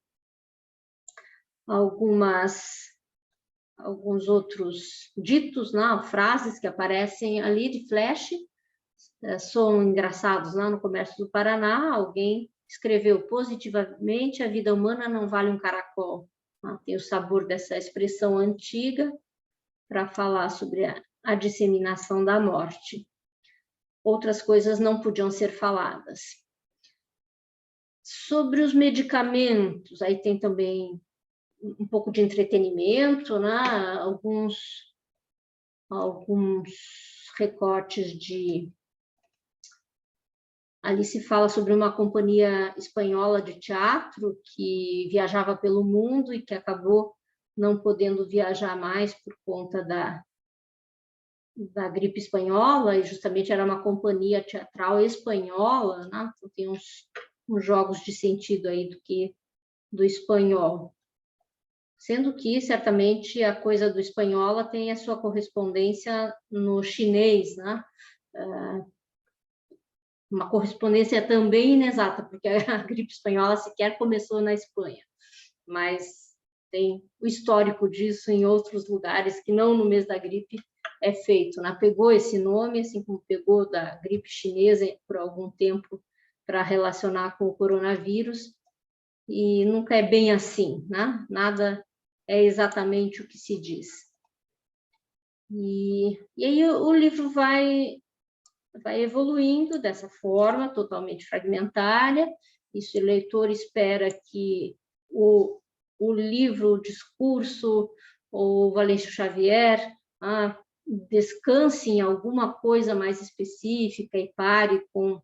Alguns outros ditos, né? Frases que aparecem ali de flash, são engraçados lá no Comércio do Paraná. Alguém escreveu positivamente: a vida humana não vale um caracol. Tem o sabor dessa expressão antiga para falar sobre a disseminação da morte. Outras coisas não podiam ser faladas. Sobre os medicamentos, aí tem também um pouco de entretenimento, né? Alguns recortes de... Ali se fala sobre uma companhia espanhola de teatro que viajava pelo mundo e que acabou não podendo viajar mais por conta da gripe espanhola, e justamente era uma companhia teatral espanhola, né? Então, tem uns jogos de sentido aí do espanhol. sendo que, certamente, a coisa do espanhola tem a sua correspondência no chinês, né? Uma correspondência também inexata, porque a gripe espanhola sequer começou na Espanha, mas tem o histórico disso em outros lugares que não no mês da gripe é feito, né? Pegou esse nome, assim como pegou da gripe chinesa por algum tempo para relacionar com o coronavírus, e nunca é bem assim, né? Nada é exatamente o que se diz. E aí o livro vai evoluindo dessa forma, totalmente fragmentária. Isso, o leitor espera que o livro, o discurso, ou Valêncio Xavier, descanse em alguma coisa mais específica e pare com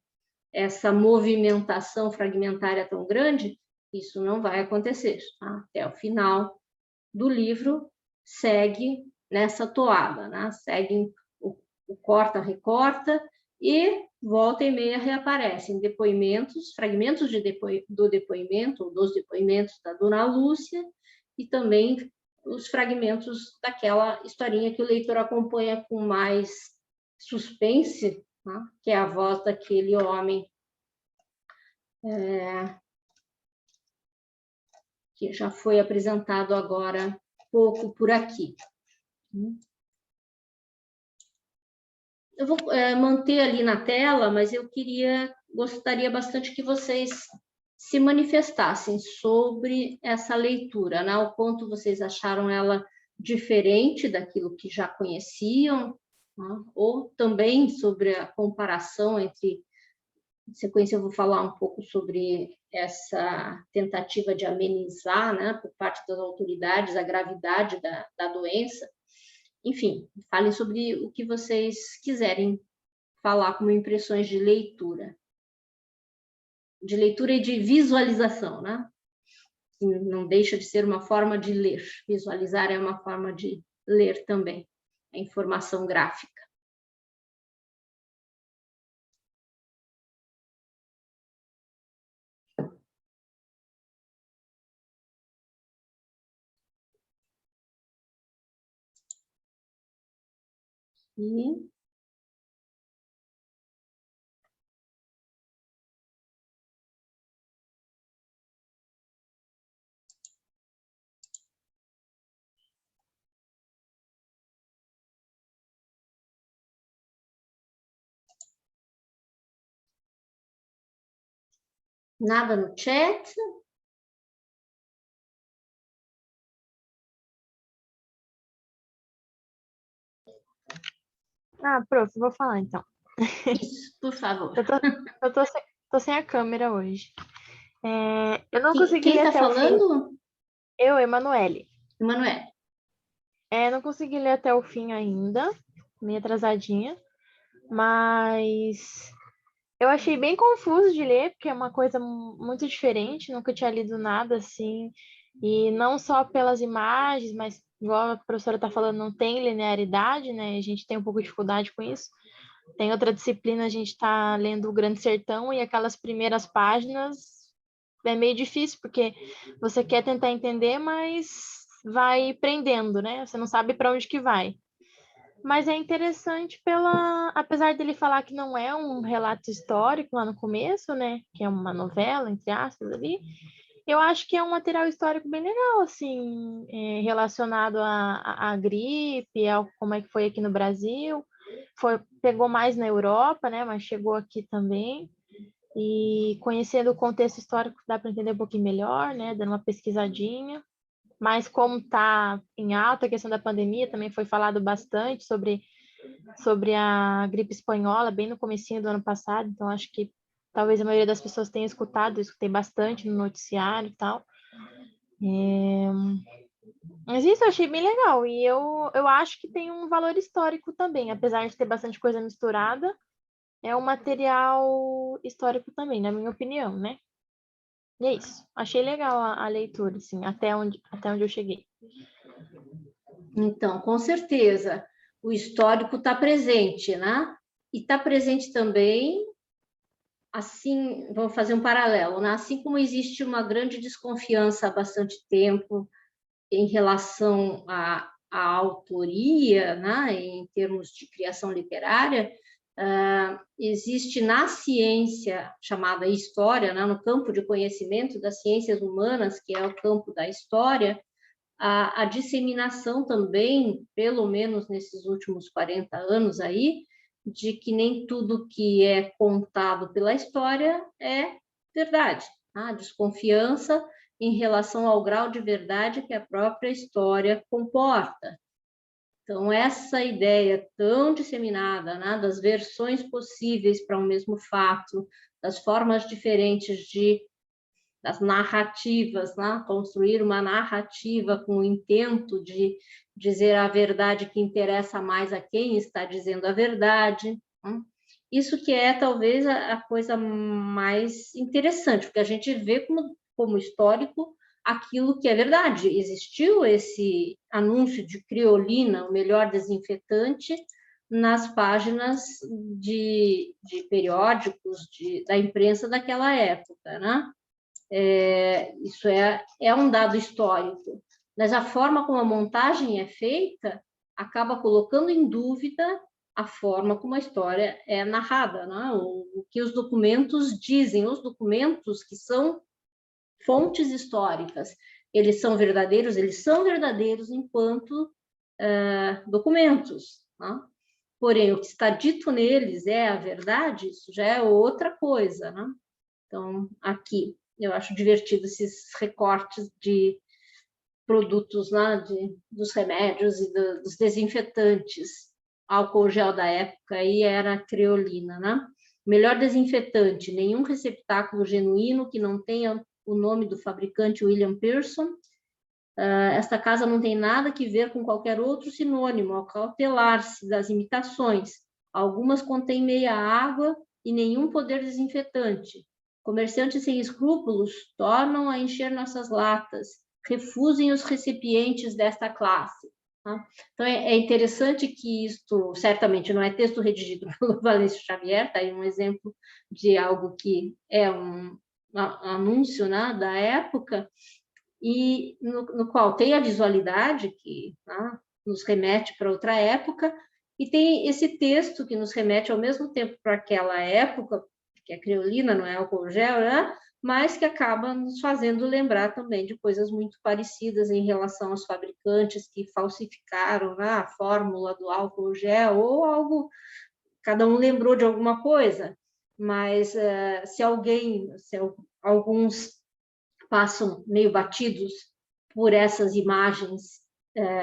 essa movimentação fragmentária tão grande. Isso não vai acontecer. Até o final do livro segue nessa toada, né? Segue o corta-recorta, e volta e meia reaparecem depoimentos, fragmentos do depoimento, ou dos depoimentos da Dona Lúcia, e também os fragmentos daquela historinha que o leitor acompanha com mais suspense, né? Que é a voz daquele homem que já foi apresentado agora pouco por aqui. Eu vou manter ali na tela, mas eu gostaria bastante que vocês se manifestassem sobre essa leitura, né? O quanto vocês acharam ela diferente daquilo que já conheciam, né? Ou também sobre a comparação entre... Em sequência, eu vou falar um pouco sobre essa tentativa de amenizar, né, por parte das autoridades, a gravidade da doença. Enfim, falem sobre o que vocês quiserem falar como impressões de leitura e de visualização, né? Não deixa de ser uma forma de ler. Visualizar é uma forma de ler também, a informação gráfica. E... Nada no chat. Prof, vou falar então. Isso, por favor. Eu tô sem a câmera hoje. Eu não consegui Quem ler está até o fim. falando? Eu, Emanuele. Emanuele. Não consegui ler até o fim ainda, meio atrasadinha, mas eu achei bem confuso de ler, porque é uma coisa muito diferente, nunca tinha lido nada assim, e não só pelas imagens, mas igual a professora está falando, não tem linearidade, né? A gente tem um pouco de dificuldade com isso. Tem outra disciplina, a gente está lendo o Grande Sertão, e aquelas primeiras páginas é meio difícil, porque você quer tentar entender, mas vai prendendo, né? Você não sabe para onde que vai. Mas é interessante apesar dele falar que não é um relato histórico lá no começo, né? Que é uma novela, entre aspas, ali. Eu acho que é um material histórico bem legal, assim, relacionado à gripe, ao como é que foi aqui no Brasil. Pegou mais na Europa, né? Mas chegou aqui também. E conhecendo o contexto histórico dá para entender um pouquinho melhor, né? Dando uma pesquisadinha. Mas como está em alta a questão da pandemia, também foi falado bastante sobre a gripe espanhola, bem no comecinho do ano passado, então acho que talvez a maioria das pessoas tenha escutado, eu escutei bastante no noticiário e tal. Mas isso eu achei bem legal, e eu acho que tem um valor histórico também, apesar de ter bastante coisa misturada, é um material histórico também, na minha opinião, né? E é isso. Achei legal a leitura, assim, até onde eu cheguei. Então, com certeza, o histórico está presente, né? E está presente também, assim, vamos fazer um paralelo, né? Assim como existe uma grande desconfiança há bastante tempo em relação à autoria, né, em termos de criação literária, existe na ciência chamada história, né, no campo de conhecimento das ciências humanas, que é o campo da história, a disseminação também, pelo menos nesses últimos 40 anos aí, de que nem tudo que é contado pela história é verdade. A desconfiança em relação ao grau de verdade que a própria história comporta. Então, essa ideia tão disseminada, né, das versões possíveis para um mesmo fato, das formas diferentes das narrativas, né, construir uma narrativa com o intento de dizer a verdade que interessa mais a quem está dizendo a verdade. Né? Isso que é talvez a coisa mais interessante, porque a gente vê como histórico aquilo que é verdade. Existiu esse anúncio de criolina, o melhor desinfetante, nas páginas de periódicos da imprensa daquela época, né? Isso é um dado histórico, mas a forma como a montagem é feita acaba colocando em dúvida a forma como a história é narrada, né? O que os documentos dizem, os documentos que são fontes históricas, eles são verdadeiros enquanto documentos, né? Porém, o que está dito neles é a verdade, isso já é outra coisa, né? Então, aqui, eu acho divertido esses recortes de produtos, né, dos remédios e dos desinfetantes. Álcool gel da época aí era a creolina, né? Melhor desinfetante, nenhum receptáculo genuíno que não tenha o nome do fabricante William Pearson. Esta casa não tem nada que ver com qualquer outro sinônimo, ao cautelar-se das imitações. Algumas contêm meia água e nenhum poder desinfetante. Comerciantes sem escrúpulos tornam a encher nossas latas. Refusem os recipientes desta classe. Tá? Então, é interessante que isto, certamente, não é texto redigido pelo Valêncio Xavier, está aí um exemplo de algo que é um anúncio, né, da época, e no qual tem a visualidade, que, né, nos remete para outra época, e tem esse texto que nos remete ao mesmo tempo para aquela época, que é creolina, não é álcool gel, né? Mas que acaba nos fazendo lembrar também de coisas muito parecidas em relação aos fabricantes que falsificaram, né, a fórmula do álcool gel, ou algo, cada um lembrou de alguma coisa, mas se alguns passam meio batidos por essas imagens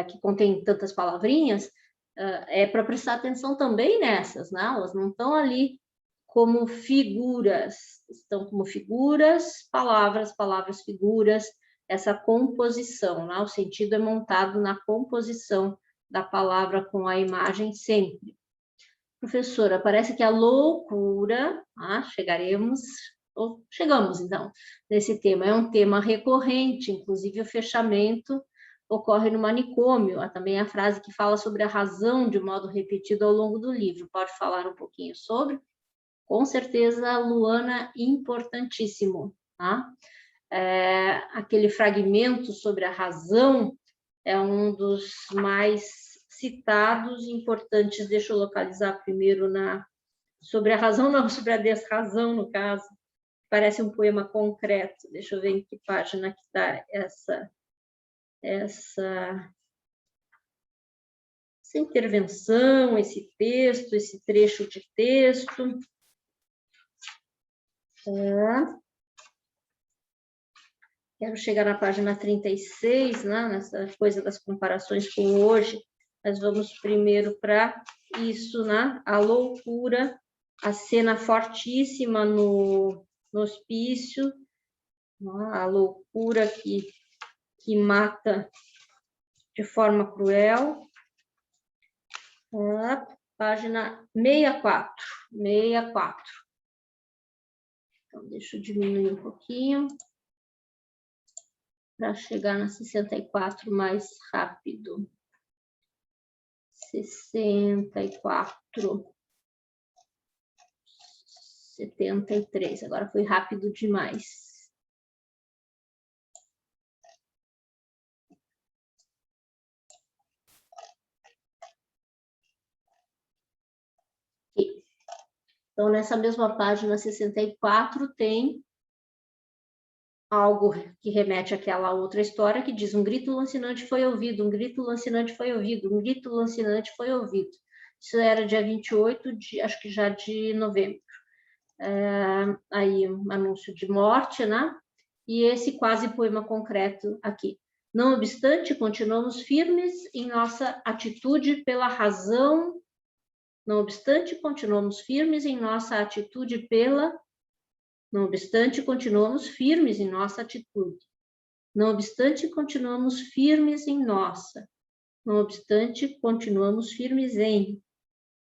que contêm tantas palavrinhas, é para prestar atenção também nessas, né? Elas não estão ali como figuras, estão como figuras, palavras, figuras, essa composição, né? O sentido é montado na composição da palavra com a imagem sempre. Professora, parece que a loucura, chegamos então nesse tema, é um tema recorrente, inclusive o fechamento ocorre no manicômio, há também a frase que fala sobre a razão de modo repetido ao longo do livro, pode falar um pouquinho sobre? Com certeza, Luana, importantíssimo, tá? Aquele fragmento sobre a razão é um dos mais citados e importantes. Deixa eu localizar primeiro sobre a razão, não, sobre a desrazão, no caso. Parece um poema concreto. Deixa eu ver em que página que está essa intervenção, esse texto, esse trecho de texto. Quero chegar na página 36, né, nessa coisa das comparações com hoje, mas vamos primeiro para isso, né? A loucura, a cena fortíssima no hospício, né? A loucura que mata de forma cruel. Página 64. Então, deixa eu diminuir um pouquinho para chegar na 64 mais rápido. 64. 73. Agora foi rápido demais. Então, nessa mesma página 64, tem algo que remete àquela outra história que diz: um grito lancinante foi ouvido, um grito lancinante foi ouvido, um grito lancinante foi ouvido. Isso era dia 28 acho que já de novembro. Aí um anúncio de morte, né? E esse quase poema concreto aqui. Não obstante, continuamos firmes em nossa atitude pela razão. Não obstante, continuamos firmes em nossa atitude pela. Não obstante, continuamos firmes em nossa atitude. Não obstante, continuamos firmes em nossa. Não obstante, continuamos firmes em.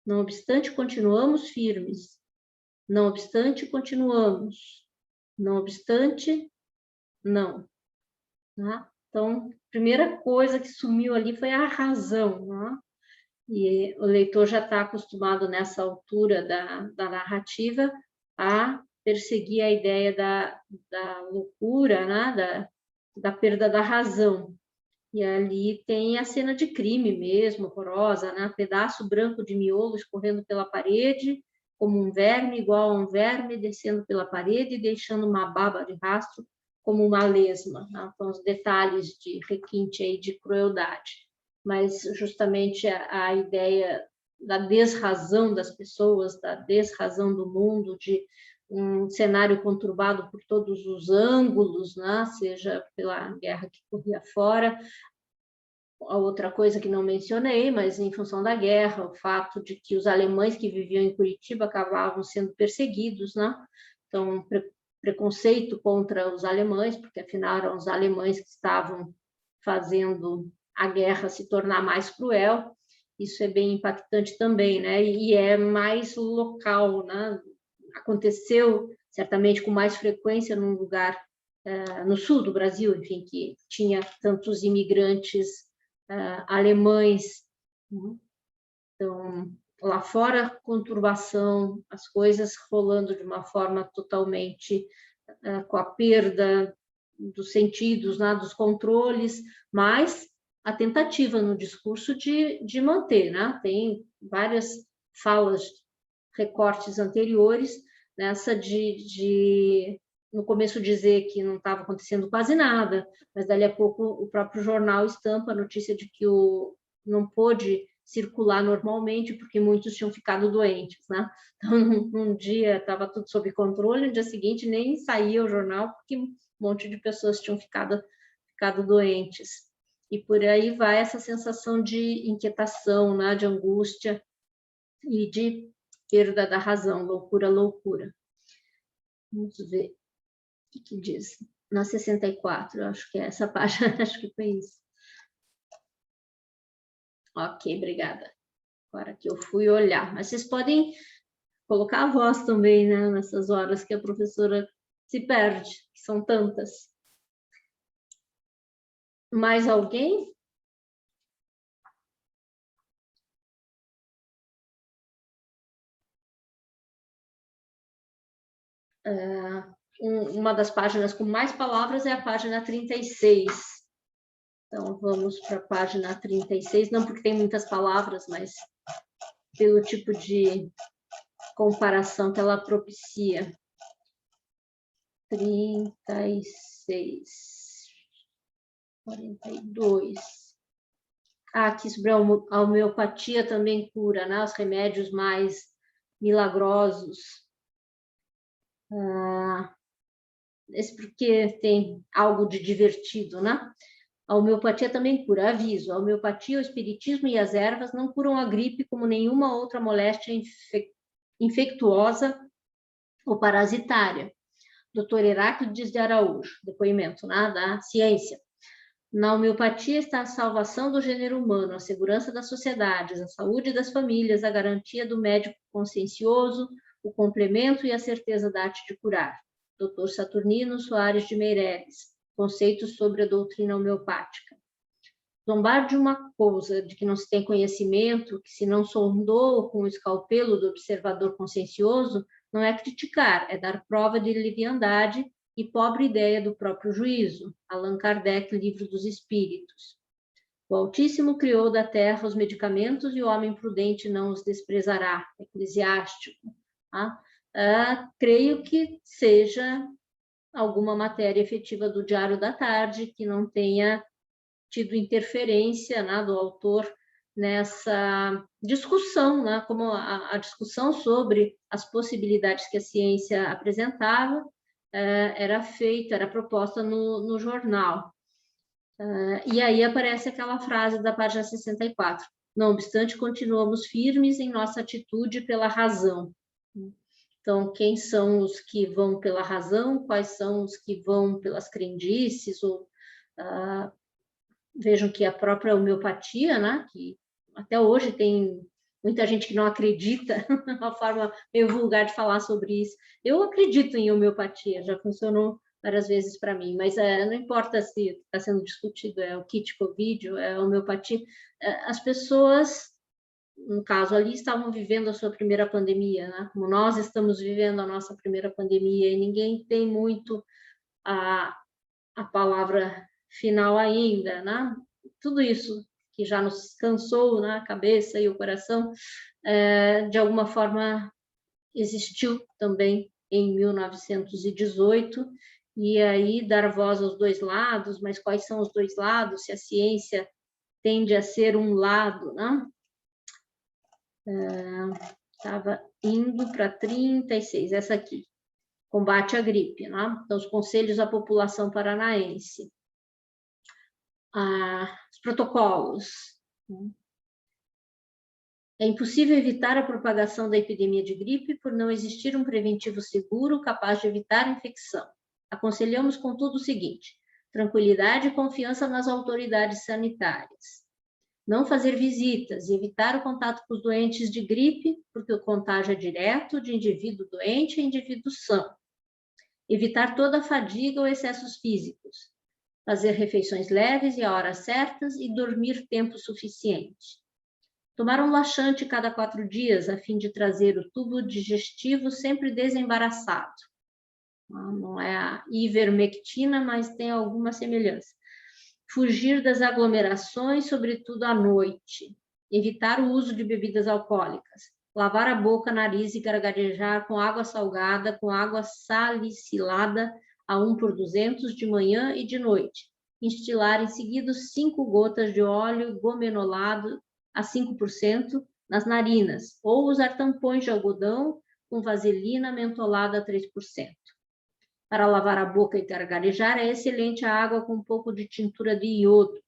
Não obstante, continuamos firmes. Não obstante, continuamos. Não obstante, não. Tá? Então, a primeira coisa que sumiu ali foi a razão. Né? E o leitor já está acostumado, nessa altura da narrativa, a perseguir a ideia da loucura, né? da perda da razão. E ali tem a cena de crime mesmo, horrorosa, né? Pedaço branco de miolo escorrendo pela parede, como um verme, igual a um verme, descendo pela parede e deixando uma baba de rastro como uma lesma. Né? Então, os detalhes de requinte aí de crueldade. Mas justamente a ideia da desrazão das pessoas, da desrazão do mundo, de um cenário conturbado por todos os ângulos, né? Seja pela guerra que corria fora. A outra coisa que não mencionei, mas em função da guerra, o fato de que os alemães que viviam em Curitiba acabavam sendo perseguidos, né? Então, preconceito contra os alemães, porque afinal eram os alemães que estavam fazendo a guerra se tornar mais cruel. Isso é bem impactante também, né? E é mais local, né? Aconteceu certamente com mais frequência num lugar no sul do Brasil, enfim, que tinha tantos imigrantes alemães. Então, lá fora, conturbação, as coisas rolando de uma forma totalmente com a perda dos sentidos, né, dos controles, mas a tentativa no discurso de manter, né? Tem várias falas, recortes anteriores, nessa no começo dizer que não estava acontecendo quase nada, mas dali a pouco o próprio jornal estampa a notícia de que não pôde circular normalmente porque muitos tinham ficado doentes, né? Então, num dia estava tudo sob controle, no dia seguinte nem saía o jornal porque um monte de pessoas tinham ficado doentes. E por aí vai essa sensação de inquietação, né? De angústia e de perda da razão, loucura, loucura. Vamos ver o que diz. Na 64, eu acho que é essa página, acho que foi isso. Ok, obrigada. Agora que eu fui olhar. Mas vocês podem colocar a voz também, né, nessas horas que a professora se perde, que são tantas. Mais alguém? Uma das páginas com mais palavras é a página 36. Então, vamos para a página 36, não porque tem muitas palavras, mas pelo tipo de comparação que ela propicia. 36. 42. Aqui sobre a homeopatia também cura, né? Os remédios mais milagrosos. Esse porque tem algo de divertido, né? A homeopatia também cura. Aviso, a homeopatia, o espiritismo e as ervas não curam a gripe como nenhuma outra moléstia infectuosa ou parasitária. Dr. Heráclides de Araújo, depoimento, né, da ciência. Na homeopatia está a salvação do gênero humano, a segurança das sociedades, a saúde das famílias, a garantia do médico consciencioso, o complemento e a certeza da arte de curar. Dr. Saturnino Soares de Meireles, Conceitos sobre a doutrina homeopática. Zombar de uma coisa de que não se tem conhecimento, que se não sondou com o escalpelo do observador consciencioso, não é criticar, é dar prova de leviandade e pobre ideia do próprio juízo. Allan Kardec, Livro dos Espíritos. O Altíssimo criou da terra os medicamentos e o homem prudente não os desprezará. Eclesiástico. Tá? Creio que seja alguma matéria efetiva do Diário da Tarde que não tenha tido interferência, né, do autor nessa discussão, né, como a discussão sobre as possibilidades que a ciência apresentava era proposta no jornal. E aí aparece aquela frase da página 64. Não obstante, continuamos firmes em nossa atitude pela razão. Então, quem são os que vão pela razão? Quais são os que vão pelas crendices? Vejam que a própria homeopatia, né, que até hoje tem muita gente que não acredita, uma forma meio vulgar de falar sobre isso. Eu acredito em homeopatia, já funcionou várias vezes para mim, mas não importa se está sendo discutido, é o kit Covid, é a homeopatia, as pessoas, no caso ali, estavam vivendo a sua primeira pandemia, né? Como nós estamos vivendo a nossa primeira pandemia, e ninguém tem muito a palavra final ainda, né? Tudo isso que já nos cansou na cabeça e o coração, de alguma forma existiu também em 1918, e aí dar voz aos dois lados, mas quais são os dois lados, se a ciência tende a ser um lado, né? Estava indo para 36, essa aqui, combate à gripe, né? Então, os conselhos à população paranaense. Os protocolos. É impossível evitar a propagação da epidemia de gripe por não existir um preventivo seguro capaz de evitar a infecção. Aconselhamos, contudo, o seguinte: tranquilidade e confiança nas autoridades sanitárias. Não fazer visitas e evitar o contato com os doentes de gripe, porque o contágio é direto de indivíduo doente a indivíduo são. Evitar toda a fadiga ou excessos físicos. Fazer refeições leves e a horas certas e dormir tempo suficiente. Tomar um laxante cada 4 dias, a fim de trazer o tubo digestivo sempre desembaraçado. Não é a ivermectina, mas tem alguma semelhança. Fugir das aglomerações, sobretudo à noite. Evitar o uso de bebidas alcoólicas. Lavar a boca, nariz e gargarejar com água salgada, com água salicilada, a 1/200 de manhã e de noite. Instilar em seguida 5 gotas de óleo gomenolado a 5% nas narinas, ou usar tampões de algodão com vaselina mentolada a 3%. Para lavar a boca e gargarejar, é excelente a água com um pouco de tintura de iodo.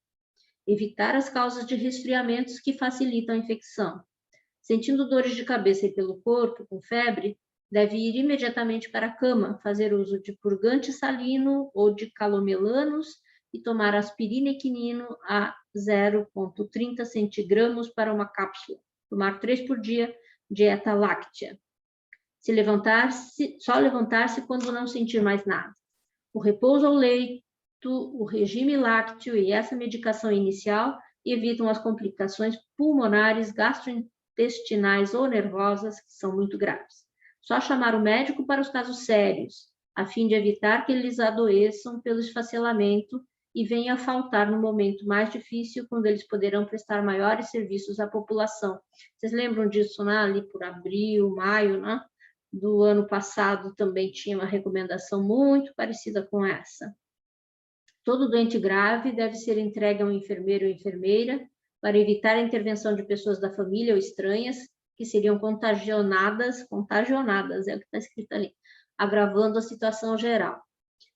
Evitar as causas de resfriamentos que facilitam a infecção. Sentindo dores de cabeça e pelo corpo, com febre, deve ir imediatamente para a cama, fazer uso de purgante salino ou de calomelanos e tomar aspirina e quinino a 0,30 centigramas para uma cápsula. Tomar 3 por dia, dieta láctea. Só levantar-se quando não sentir mais nada. O repouso ao leito, o regime lácteo e essa medicação inicial evitam as complicações pulmonares, gastrointestinais ou nervosas, que são muito graves. Só chamar o médico para os casos sérios, a fim de evitar que eles adoeçam pelo esfacelamento e venha a faltar no momento mais difícil, quando eles poderão prestar maiores serviços à população. Vocês lembram disso, né? Ali por abril, maio, né? Do ano passado também tinha uma recomendação muito parecida com essa. Todo doente grave deve ser entregue a um enfermeiro ou enfermeira para evitar a intervenção de pessoas da família ou estranhas que seriam contagionadas, é o que está escrito ali, agravando a situação geral.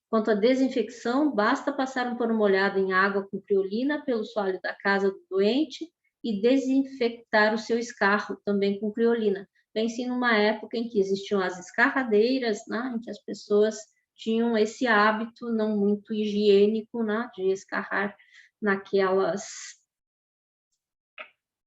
Quanto à desinfecção, basta passar um pano molhado em água com criolina pelo solo da casa do doente e desinfectar o seu escarro também com criolina. Pense numa época em que existiam as escarradeiras, né, em que as pessoas tinham esse hábito não muito higiênico, né, de escarrar naquelas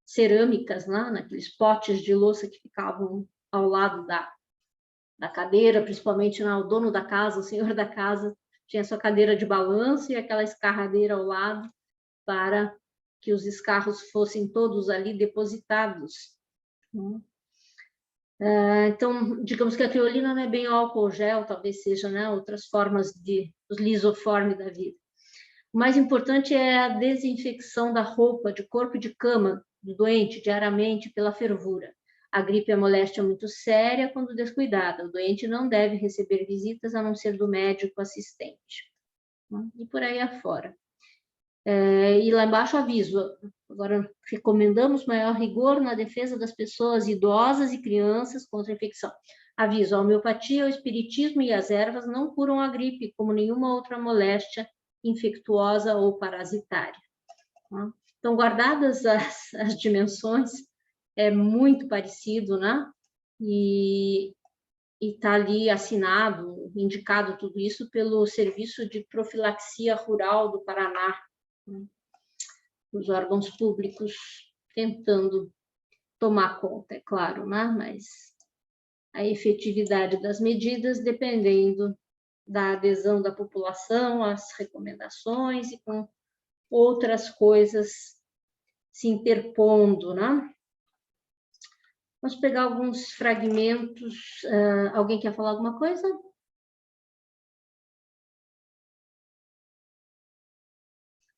cerâmicas, né, naqueles potes de louça que ficavam ao lado da cadeira, principalmente, né, o dono da casa, o senhor da casa, tinha sua cadeira de balanço e aquela escarradeira ao lado para que os escarros fossem todos ali depositados. Então, digamos que a criolina não é bem álcool gel, talvez seja, né, outras formas os lisoforme da vida. O mais importante é a desinfecção da roupa, de corpo e de cama do doente diariamente pela fervura. A gripe é moléstia muito séria quando descuidada. O doente não deve receber visitas a não ser do médico assistente. E por aí afora. E lá embaixo aviso, agora recomendamos maior rigor na defesa das pessoas idosas e crianças contra a infecção. Aviso, a homeopatia, o espiritismo e as ervas não curam a gripe, como nenhuma outra moléstia infectuosa ou parasitária. Então, guardadas as dimensões, é muito parecido, né? E está ali assinado, indicado tudo isso pelo Serviço de Profilaxia Rural do Paraná, os órgãos públicos tentando tomar conta, é claro, né? Mas a efetividade das medidas dependendo da adesão da população às recomendações e com outras coisas se interpondo, né? Vamos pegar alguns fragmentos. Alguém quer falar alguma coisa?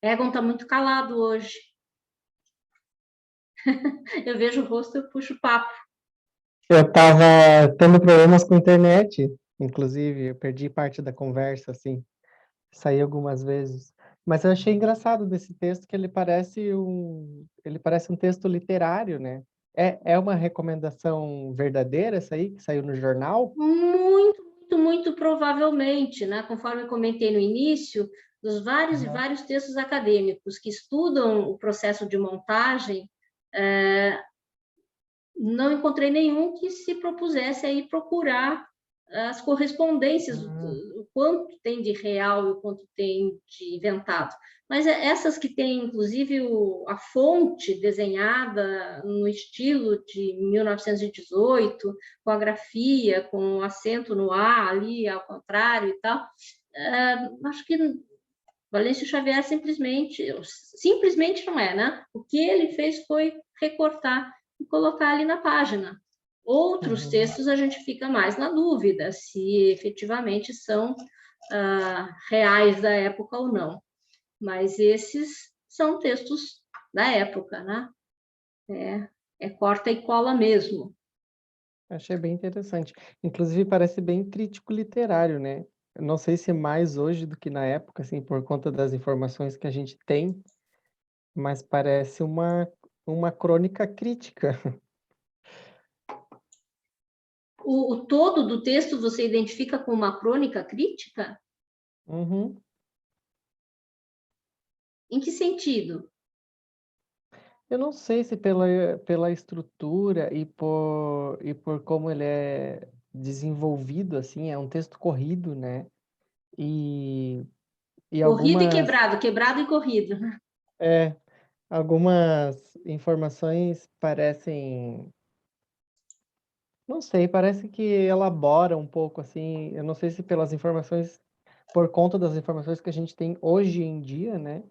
Egon está muito calado hoje. Eu vejo o rosto, eu puxo o papo. Eu estava tendo problemas com a internet, inclusive, eu perdi parte da conversa, assim, saí algumas vezes. Mas eu achei engraçado desse texto que ele parece um texto literário, né? É uma recomendação verdadeira essa aí, que saiu no jornal? Muito provavelmente, né? Conforme eu comentei no início, dos vários e vários textos acadêmicos que estudam o processo de montagem, não encontrei nenhum que se propusesse aí procurar as correspondências, o quanto tem de real e o quanto tem de inventado. Mas essas que têm, inclusive, a fonte desenhada no estilo de 1918, com a grafia, com o acento no A ali, ao contrário e tal, acho que Valêncio Xavier simplesmente não é, né? O que ele fez foi recortar e colocar ali na página. Outros textos a gente fica mais na dúvida se efetivamente são reais da época ou não. Mas esses são textos da época, né? É corta e cola mesmo. Achei bem interessante. Inclusive, parece bem crítico literário, né? Eu não sei se é mais hoje do que na época, assim, por conta das informações que a gente tem, mas parece uma crônica crítica. O todo do texto você identifica como uma crônica crítica? Uhum. Em que sentido? Eu não sei se pela estrutura e por como ele é desenvolvido, assim, é um texto corrido, né? E Corrido e algumas, quebrado e corrido. algumas informações parecem, não sei, parece que elabora um pouco, assim, eu não sei se pelas informações, por conta das informações que a gente tem hoje em dia, né?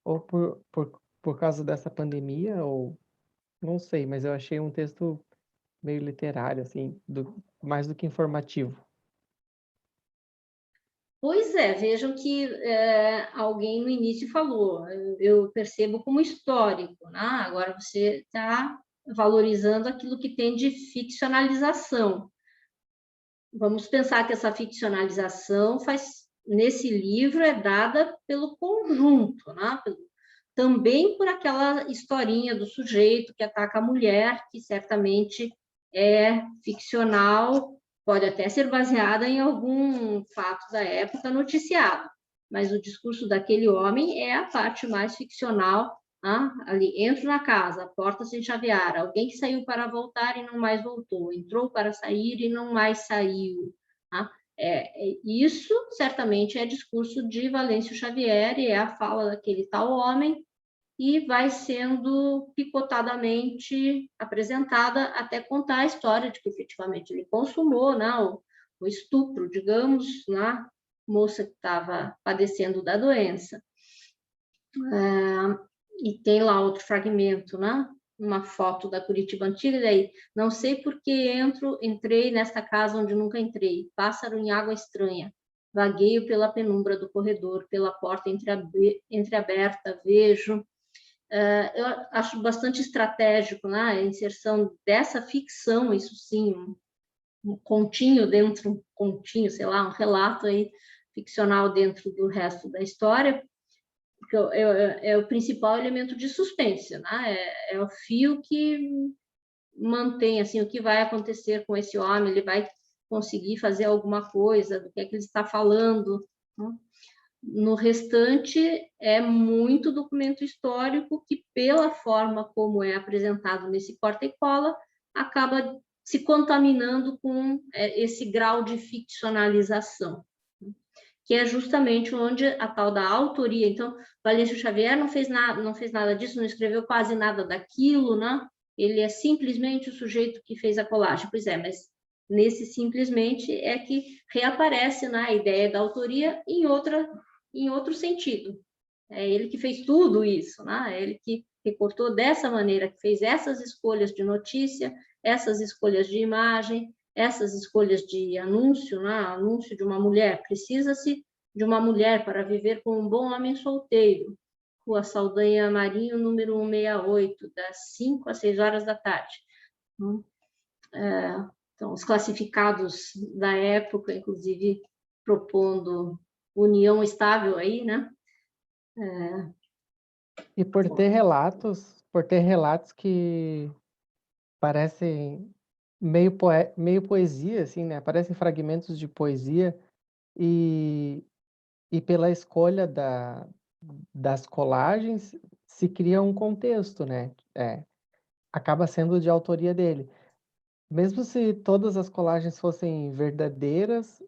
Ou por causa dessa pandemia, ou não sei, mas eu achei um texto meio literário, assim, mais do que informativo. Pois é, vejam que alguém no início falou, eu percebo como histórico, né? Agora você está valorizando aquilo que tem de ficcionalização. Vamos pensar que essa ficcionalização nesse livro é dada pelo conjunto, né? Também por aquela historinha do sujeito que ataca a mulher, que certamente é ficcional, pode até ser baseada em algum fato da época noticiado, mas o discurso daquele homem é a parte mais ficcional. Ali, entro na casa, a porta se chavear, alguém que saiu para voltar e não mais voltou, entrou para sair e não mais saiu. Isso certamente é discurso de Valêncio Xavier e é a fala daquele tal homem e vai sendo picotadamente apresentada até contar a história de que efetivamente ele consumou, né, o estupro, digamos, na moça que estava padecendo da doença. E tem lá outro fragmento, né? Uma foto da Curitiba Antiga, e daí, não sei por que entrei nesta casa onde nunca entrei, pássaro em água estranha, vagueio pela penumbra do corredor, pela porta entreaberta, vejo. Eu acho bastante estratégico, né, a inserção dessa ficção, isso sim, um continho dentro, um continho, sei lá, um relato aí ficcional dentro do resto da história, porque é o principal elemento de suspense, né? É o fio que mantém assim o que vai acontecer com esse homem, ele vai conseguir fazer alguma coisa, do que é que ele está falando, né? No restante, é muito documento histórico que, pela forma como é apresentado nesse corta e cola, acaba se contaminando com esse grau de ficcionalização, que é justamente onde a tal da autoria. Então, Valêncio Xavier não fez nada disso, não escreveu quase nada daquilo, né? Ele é simplesmente o sujeito que fez a colagem. Pois é, mas nesse simplesmente é que reaparece, né, a ideia da autoria em outro sentido. É ele que fez tudo isso, né? É ele que recortou dessa maneira, que fez essas escolhas de notícia, essas escolhas de imagem, essas escolhas de anúncio, né? Anúncio de uma mulher. Precisa-se de uma mulher para viver com um bom homem solteiro. Rua Saldanha Marinho, número 168, das 5 às 6 horas da tarde. Então, os classificados da época, inclusive, propondo união estável aí, né? E por ter relatos que parecem meio poesia, assim, né? Parecem fragmentos de poesia e pela escolha das colagens se cria um contexto, né? Acaba sendo de autoria dele. Mesmo se todas as colagens fossem verdadeiras,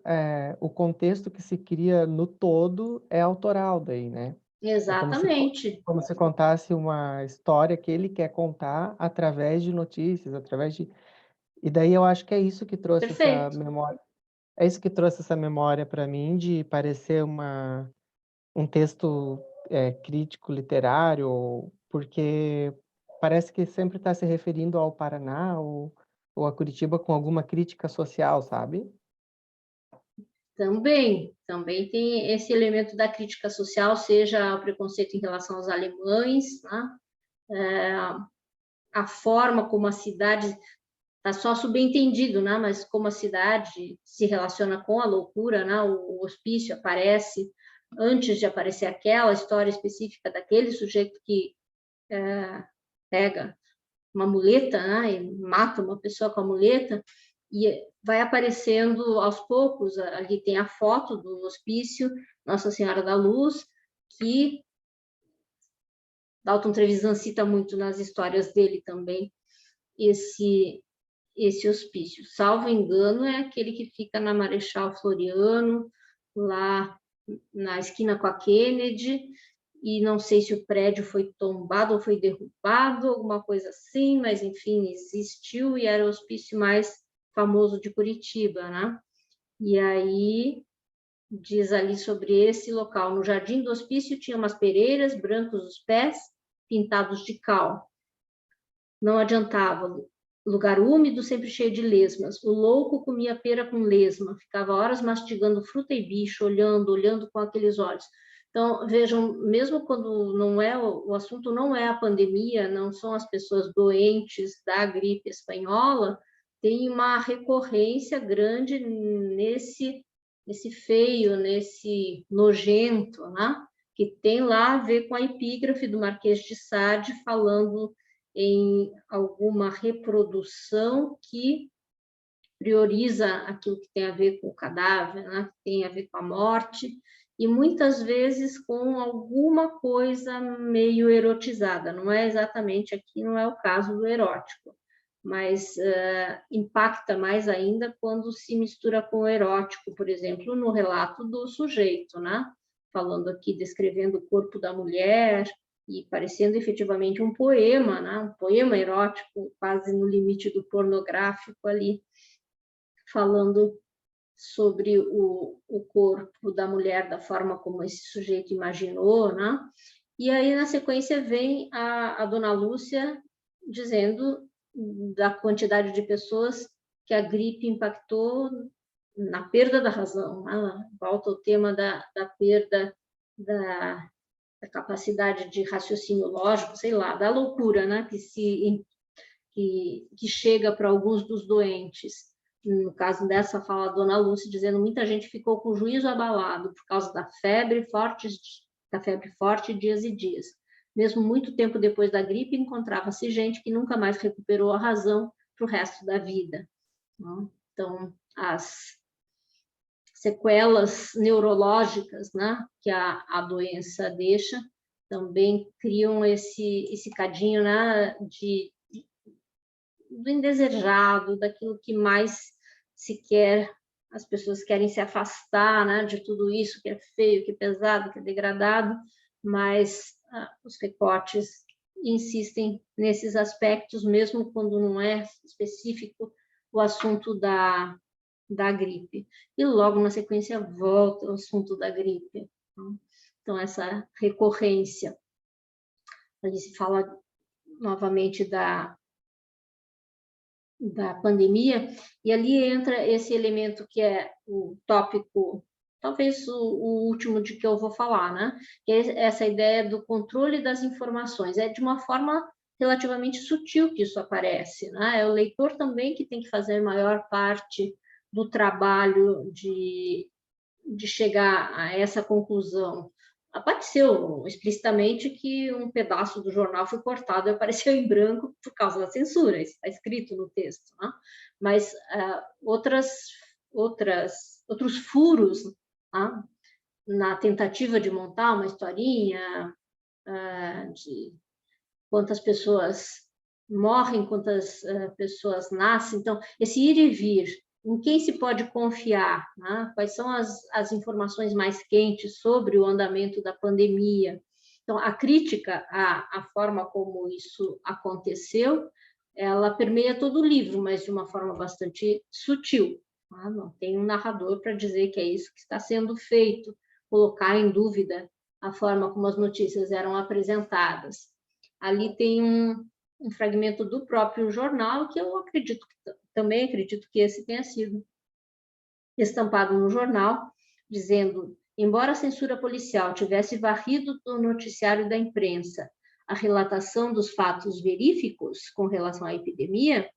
o contexto que se cria no todo é autoral daí, né? É Exatamente. como se contasse uma história que ele quer contar através de notícias, através de... E daí eu acho que é isso que trouxe essa Perfeito. memória. É isso que trouxe essa memória para mim de parecer um texto crítico literário, porque parece que sempre está se referindo ao Paraná ou a Curitiba com alguma crítica social, sabe? Também tem esse elemento da crítica social, seja o preconceito em relação aos alemães, né? A forma como a cidade está só subentendido, né? Mas como a cidade se relaciona com a loucura, né? O hospício aparece antes de aparecer aquela história específica daquele sujeito que pega uma muleta, né? E mata uma pessoa com a muleta, e vai aparecendo aos poucos, ali tem a foto do hospício Nossa Senhora da Luz, que Dalton Trevisan cita muito nas histórias dele também, esse hospício. Salvo engano, é aquele que fica na Marechal Floriano, lá na esquina com a Kennedy, e não sei se o prédio foi tombado ou foi derrubado, alguma coisa assim, mas enfim, existiu e era o hospício mais famoso de Curitiba, né? E aí diz ali sobre esse local: no jardim do hospício tinha umas pereiras, brancos os pés, pintados de cal. Não adiantava, lugar úmido, sempre cheio de lesmas. O louco comia pera com lesma, ficava horas mastigando fruta e bicho, olhando com aqueles olhos. Então, vejam, mesmo quando não é o assunto não é a pandemia, não são as pessoas doentes da gripe espanhola, tem uma recorrência grande nesse feio, nesse nojento, né? Que tem lá a ver com a epígrafe do Marquês de Sade falando em alguma reprodução que prioriza aquilo que tem a ver com o cadáver, né? Que tem a ver com a morte, e muitas vezes com alguma coisa meio erotizada. Não é exatamente aqui, não é o caso do erótico, mas impacta mais ainda quando se mistura com o erótico, por exemplo, no relato do sujeito, né? Falando aqui, descrevendo o corpo da mulher, e parecendo efetivamente um poema, né? Um poema erótico, quase no limite do pornográfico ali, falando sobre o corpo da mulher, da forma como esse sujeito imaginou, né? E aí, na sequência, vem a dona Lúcia dizendo da quantidade de pessoas que a gripe impactou na perda da razão, né? Volta ao tema da perda da capacidade de raciocínio lógico, sei lá, da loucura, né, que chega para alguns dos doentes. No caso dessa fala a dona Lúcia, dizendo muita gente ficou com o juízo abalado por causa da febre forte dias e dias. Mesmo muito tempo depois da gripe, encontrava-se gente que nunca mais recuperou a razão para o resto da vida. Então, as sequelas neurológicas, né, que a doença deixa, também criam esse cadinho, né, do indesejado, daquilo que mais se quer, as pessoas querem se afastar, né, de tudo isso que é feio, que é pesado, que é degradado, mas os recortes insistem nesses aspectos, mesmo quando não é específico o assunto da gripe. E logo na sequência volta o assunto da gripe. Então, essa recorrência. Ali se fala novamente da pandemia, e ali entra esse elemento que é o tópico, talvez o último de que eu vou falar, né? Que é essa ideia do controle das informações. É de uma forma relativamente sutil que isso aparece, né? É o leitor também que tem que fazer a maior parte do trabalho de chegar a essa conclusão. Apareceu explicitamente que um pedaço do jornal foi cortado e apareceu em branco por causa da censura, isso está escrito no texto, né? Mas outros furos, né, na tentativa de montar uma historinha, de quantas pessoas morrem, quantas pessoas nascem, então, esse ir e vir, em quem se pode confiar, né? Quais são as informações mais quentes sobre o andamento da pandemia. Então, a crítica à forma como isso aconteceu, ela permeia todo o livro, mas de uma forma bastante sutil. Tá? Não tem um narrador para dizer que é isso que está sendo feito, colocar em dúvida a forma como as notícias eram apresentadas. Ali tem um fragmento do próprio jornal que eu também acredito que esse tenha sido estampado no jornal, dizendo: embora a censura policial tivesse varrido do noticiário da imprensa a relatação dos fatos veríficos com relação à epidemia,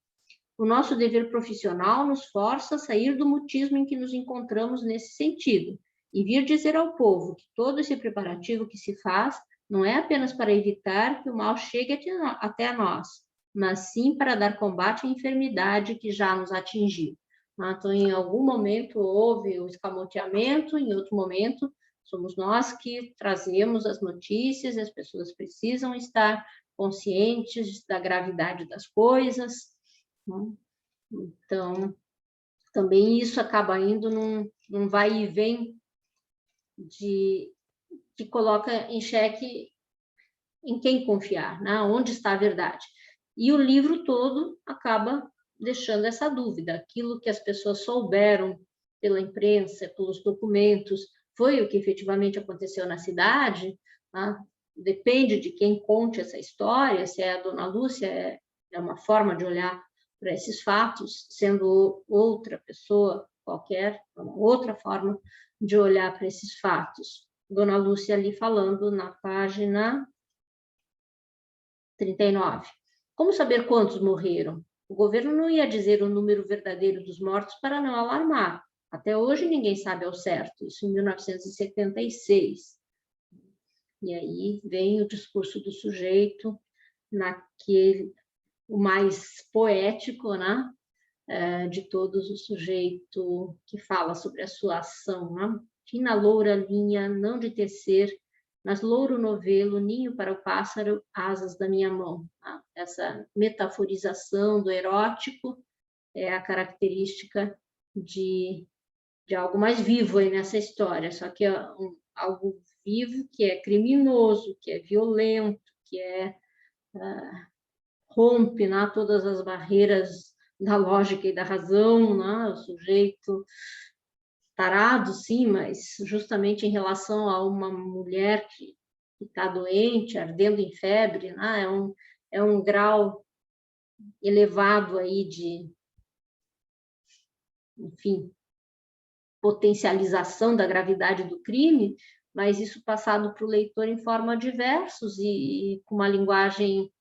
o nosso dever profissional nos força a sair do mutismo em que nos encontramos nesse sentido e vir dizer ao povo que todo esse preparativo que se faz não é apenas para evitar que o mal chegue até nós, mas sim para dar combate à enfermidade que já nos atingiu. Então, em algum momento houve o escamoteamento, em outro momento somos nós que trazemos as notícias, e as pessoas precisam estar conscientes da gravidade das coisas. Então, também isso acaba indo num vai e vem que coloca em xeque em quem confiar, né? Onde está a verdade. E o livro todo acaba deixando essa dúvida. Aquilo que as pessoas souberam pela imprensa, pelos documentos, foi o que efetivamente aconteceu na cidade? Né? Depende de quem conte essa história, se é a dona Lúcia, é uma forma de olhar para esses fatos, sendo outra pessoa qualquer, uma outra forma de olhar para esses fatos. Dona Lúcia ali falando na página 39. Como saber quantos morreram? O governo não ia dizer o número verdadeiro dos mortos para não alarmar. Até hoje ninguém sabe ao certo, isso em 1976. E aí vem o discurso do sujeito, o mais poético, né? De todos, o sujeito que fala sobre a sua ação, né? Fina loura linha, não de tecer, mas louro novelo, ninho para o pássaro, asas da minha mão. Tá? Essa metaforização do erótico é a característica de algo mais vivo aí nessa história, só que é algo vivo que é criminoso, que é violento, que rompe, né, todas as barreiras da lógica e da razão, né? O sujeito tarado, sim, mas justamente em relação a uma mulher que está doente, ardendo em febre, né? É um grau elevado aí de, enfim, potencialização da gravidade do crime, mas isso passado para o leitor em forma de versos e com uma linguagem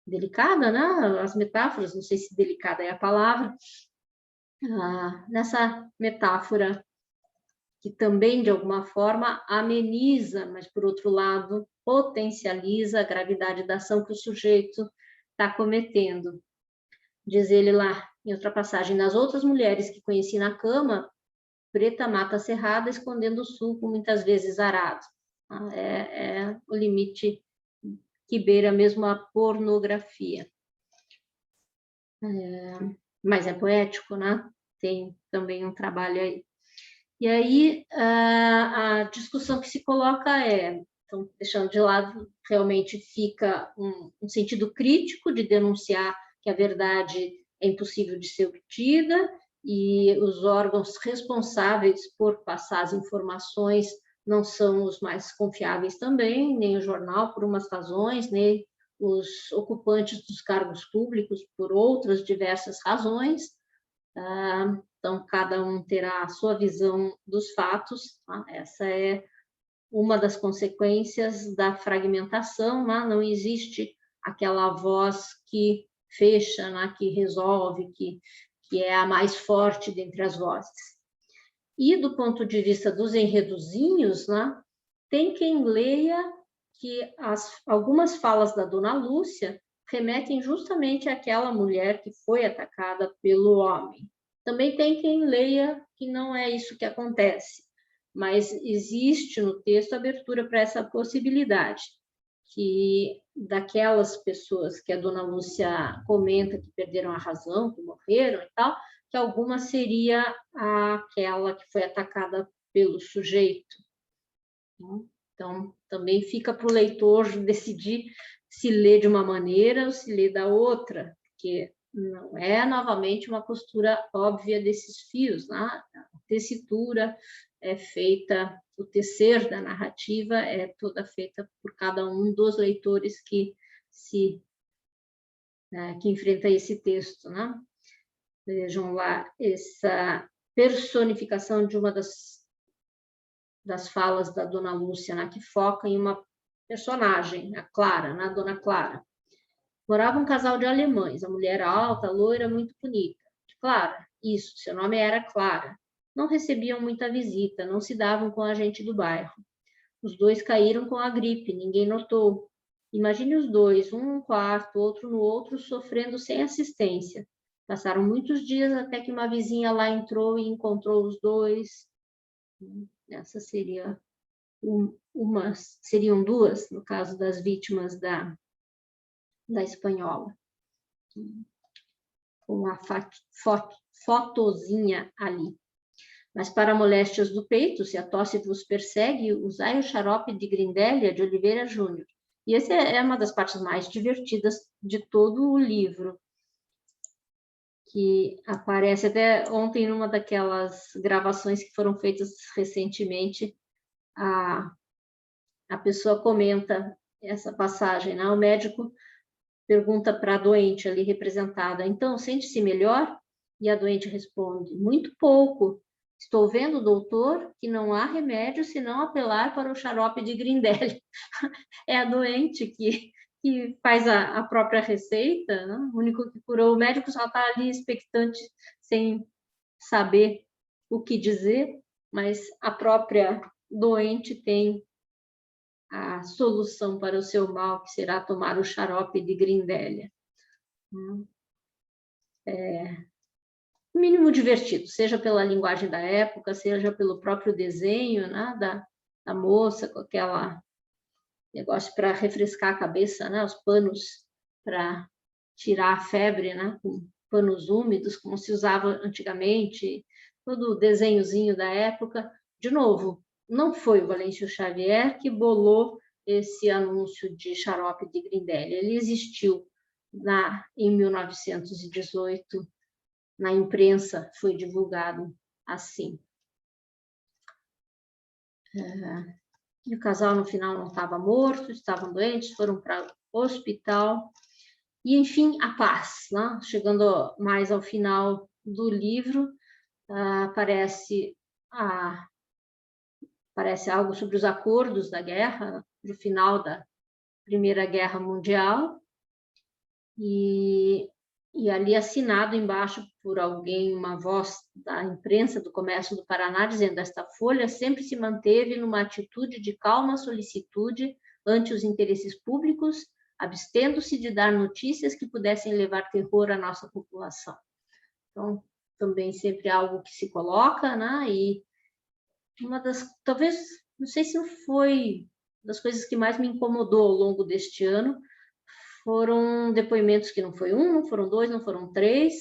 delicada, né? As metáforas, não sei se delicada é a palavra, nessa metáfora que também, de alguma forma, ameniza, mas, por outro lado, potencializa a gravidade da ação que o sujeito está cometendo. Diz ele lá, em outra passagem, nas outras mulheres que conheci na cama, preta mata cerrada, escondendo o suco, muitas vezes arado. É o limite que beira mesmo a pornografia. Mas é poético, né? Tem também um trabalho aí. E aí, a discussão que se coloca é, então, deixando de lado, realmente fica um sentido crítico de denunciar que a verdade é impossível de ser obtida e os órgãos responsáveis por passar as informações não são os mais confiáveis também, nem o jornal por umas razões, nem os ocupantes dos cargos públicos por outras diversas razões. Então, cada um terá a sua visão dos fatos. Essa é uma das consequências da fragmentação. Não existe aquela voz que fecha, que resolve, que é a mais forte dentre as vozes. E, do ponto de vista dos enredozinhos, tem quem leia que algumas falas da Dona Lúcia remetem justamente àquela mulher que foi atacada pelo homem. Também tem quem leia que não é isso que acontece, mas existe no texto abertura para essa possibilidade, que daquelas pessoas que a Dona Lúcia comenta que perderam a razão, que morreram e tal, que alguma seria aquela que foi atacada pelo sujeito. Então, também fica para o leitor decidir se lê de uma maneira ou se lê da outra, porque não é, novamente, uma postura óbvia desses fios. A tessitura é feita, o tecer da narrativa é toda feita por cada um dos leitores que enfrenta esse texto. Vejam lá, essa personificação de uma das falas da Dona Lúcia, que foca em uma personagem, a Clara, a Dona Clara. Morava um casal de alemães, a mulher alta, loira, muito bonita. Clara, isso, seu nome era Clara. Não recebiam muita visita, não se davam com a gente do bairro. Os dois caíram com a gripe, ninguém notou. Imagine os dois, um num quarto, outro no outro, sofrendo sem assistência. Passaram muitos dias até que uma vizinha lá entrou e encontrou os dois. Essa seria seriam duas, no caso das vítimas da espanhola. Com uma fotozinha ali. Mas para moléstias do peito, se a tosse vos persegue, usai o xarope de Grindelia de Oliveira Júnior. E essa é uma das partes mais divertidas de todo o livro, que aparece até ontem numa daquelas gravações que foram feitas recentemente, a pessoa comenta essa passagem, o médico pergunta para a doente ali representada, então, sente-se melhor? E a doente responde, muito pouco. Estou vendo, doutor, que não há remédio senão apelar para o xarope de Grindelia. É a doente que faz a própria receita, o único que curou. O médico só está ali expectante, sem saber o que dizer, mas a própria doente tem a solução para o seu mal, que será tomar o xarope de Grindelia. Mínimo divertido, seja pela linguagem da época, seja pelo próprio desenho, da moça, com aquela negócio para refrescar a cabeça, os panos para tirar a febre, com panos úmidos, como se usava antigamente, todo o desenhozinho da época. De novo, não foi o Valêncio Xavier que bolou esse anúncio de xarope de Grindelia. Ele existiu em 1918, na imprensa foi divulgado assim. E o casal, no final, não estava morto, estavam doentes, foram para o hospital. E, enfim, a paz. Chegando mais ao final do livro, aparece parece algo sobre os acordos da guerra, do final da Primeira Guerra Mundial, e ali assinado embaixo por alguém, uma voz da imprensa do Comércio do Paraná, dizendo: esta folha sempre se manteve numa atitude de calma solicitude ante os interesses públicos, abstendo-se de dar notícias que pudessem levar terror à nossa população. Então, também sempre algo que se coloca, né? E uma das, talvez, não sei se foi das coisas que mais me incomodou ao longo deste ano, foram depoimentos que não foi um, não foram dois, não foram três,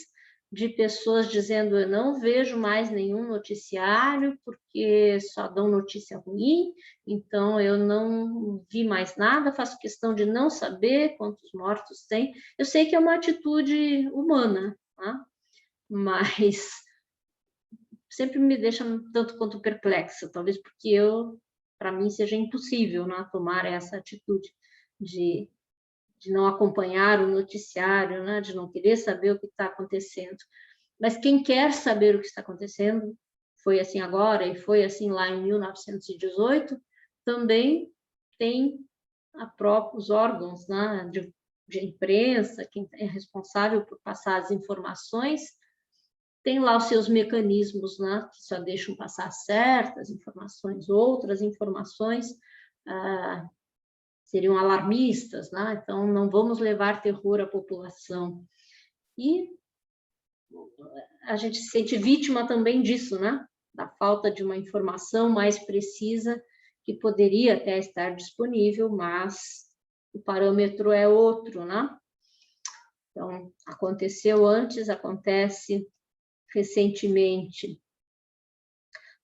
de pessoas dizendo: eu não vejo mais nenhum noticiário porque só dão notícia ruim, então eu não vi mais nada, faço questão de não saber quantos mortos tem. Eu sei que é uma atitude humana, né? Mas sempre me deixa tanto quanto perplexa, talvez porque para mim seja impossível, né, tomar essa atitude de não acompanhar o noticiário, né, de não querer saber o que está acontecendo. Mas quem quer saber o que está acontecendo, foi assim agora e foi assim lá em 1918, também tem os órgãos, né, de imprensa, quem é responsável por passar as informações, tem lá os seus mecanismos, né, que só deixam passar certas informações, outras informações seriam alarmistas, né? Então não vamos levar terror à população. E a gente se sente vítima também disso, né? Da falta de uma informação mais precisa que poderia até estar disponível, mas o parâmetro é outro, né? Então, aconteceu antes, acontece recentemente.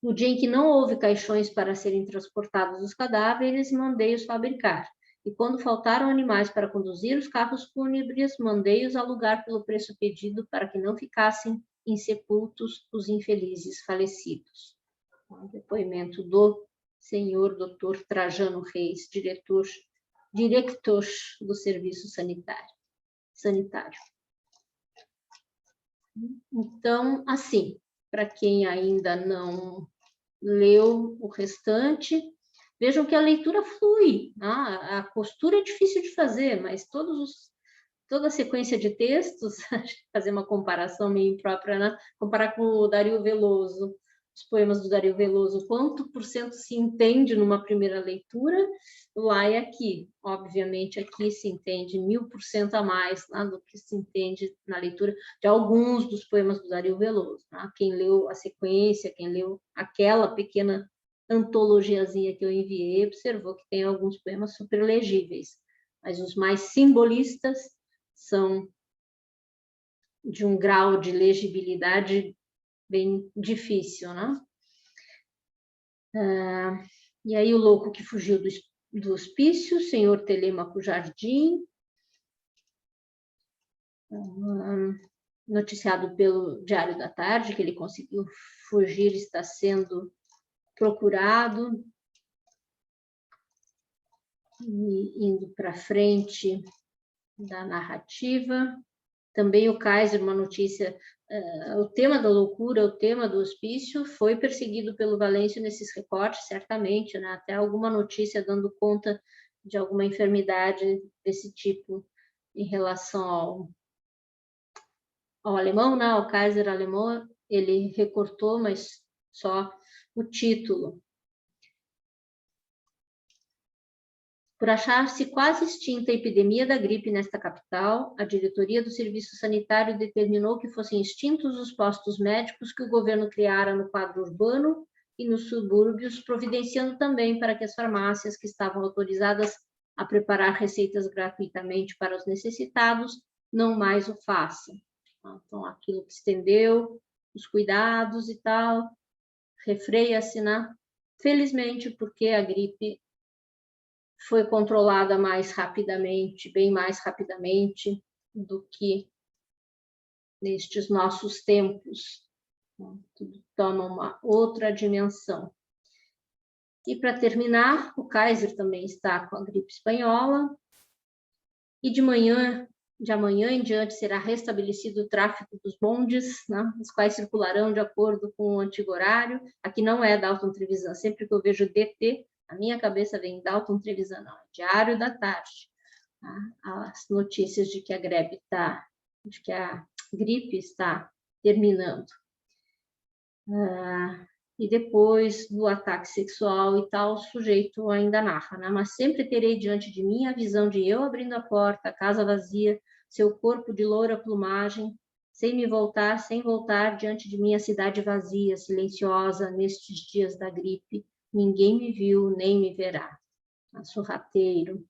No dia em que não houve caixões para serem transportados os cadáveres, mandei-os fabricar. E quando faltaram animais para conduzir os carros fúnebres, mandei-os alugar pelo preço pedido para que não ficassem insepultos os infelizes falecidos. Um depoimento do senhor Dr. Trajano Reis, diretor do Serviço Sanitário. Então, assim, para quem ainda não leu o restante, vejam que a leitura flui, né? A costura é difícil de fazer, mas toda a sequência de textos, fazer uma comparação meio imprópria, né? Comparar com o Dario Veloso, os poemas do Dario Veloso, quanto por cento se entende numa primeira leitura, lá e aqui. Obviamente, aqui se entende 1000% a mais, né, do que se entende na leitura de alguns dos poemas do Dario Veloso. Né? Quem leu a sequência, quem leu aquela pequena antologiazinha que eu enviei, observou que tem alguns poemas super legíveis, mas os mais simbolistas são de um grau de legibilidade bem difícil, né? E aí o louco que fugiu do hospício, senhor Telêmaco Jardim, noticiado pelo Diário da Tarde, que ele conseguiu fugir, está sendo procurado, e indo para frente da narrativa. Também o Kaiser, uma notícia, o tema da loucura, o tema do hospício, foi perseguido pelo Valêncio nesses recortes, certamente, né? Até alguma notícia dando conta de alguma enfermidade desse tipo em relação ao alemão, né? O Kaiser alemão, ele recortou, mas só o título. Por achar-se quase extinta a epidemia da gripe nesta capital, a diretoria do Serviço Sanitário determinou que fossem extintos os postos médicos que o governo criara no quadro urbano e nos subúrbios, providenciando também para que as farmácias que estavam autorizadas a preparar receitas gratuitamente para os necessitados não mais o façam. Então, aquilo que estendeu, os cuidados e tal, refreia-se, né? Felizmente, porque a gripe foi controlada mais rapidamente, bem mais rapidamente do que nestes nossos tempos. Tudo toma uma outra dimensão. E para terminar, o Kaiser também está com a gripe espanhola, e de manhã de amanhã em diante será restabelecido o tráfego dos bondes, né, os quais circularão de acordo com o antigo horário. Aqui não é Dalton Trevisan, sempre que eu vejo DT, a minha cabeça vem Dalton Trevisan, não, é Diário da Tarde. Tá? As notícias de que a gripe está terminando. E depois do ataque sexual e tal, o sujeito ainda narra, né? Mas sempre terei diante de mim a visão de eu abrindo a porta, a casa vazia, seu corpo de loura plumagem, sem voltar diante de mim a cidade vazia, silenciosa, nestes dias da gripe. Ninguém me viu, nem me verá. Sorrateiro.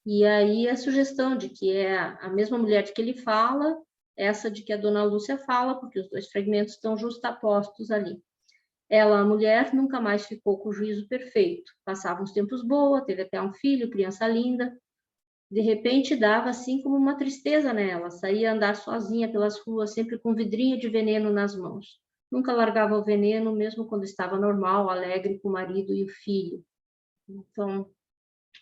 E aí a sugestão de que é a mesma mulher de que ele fala, essa de que a dona Lúcia fala, porque os dois fragmentos estão justapostos ali. Ela, a mulher, nunca mais ficou com o juízo perfeito. Passava uns tempos boa, teve até um filho, criança linda. De repente, dava assim como uma tristeza nela. Saía andar sozinha pelas ruas, sempre com um vidrinho de veneno nas mãos. Nunca largava o veneno, mesmo quando estava normal, alegre com o marido e o filho. Então,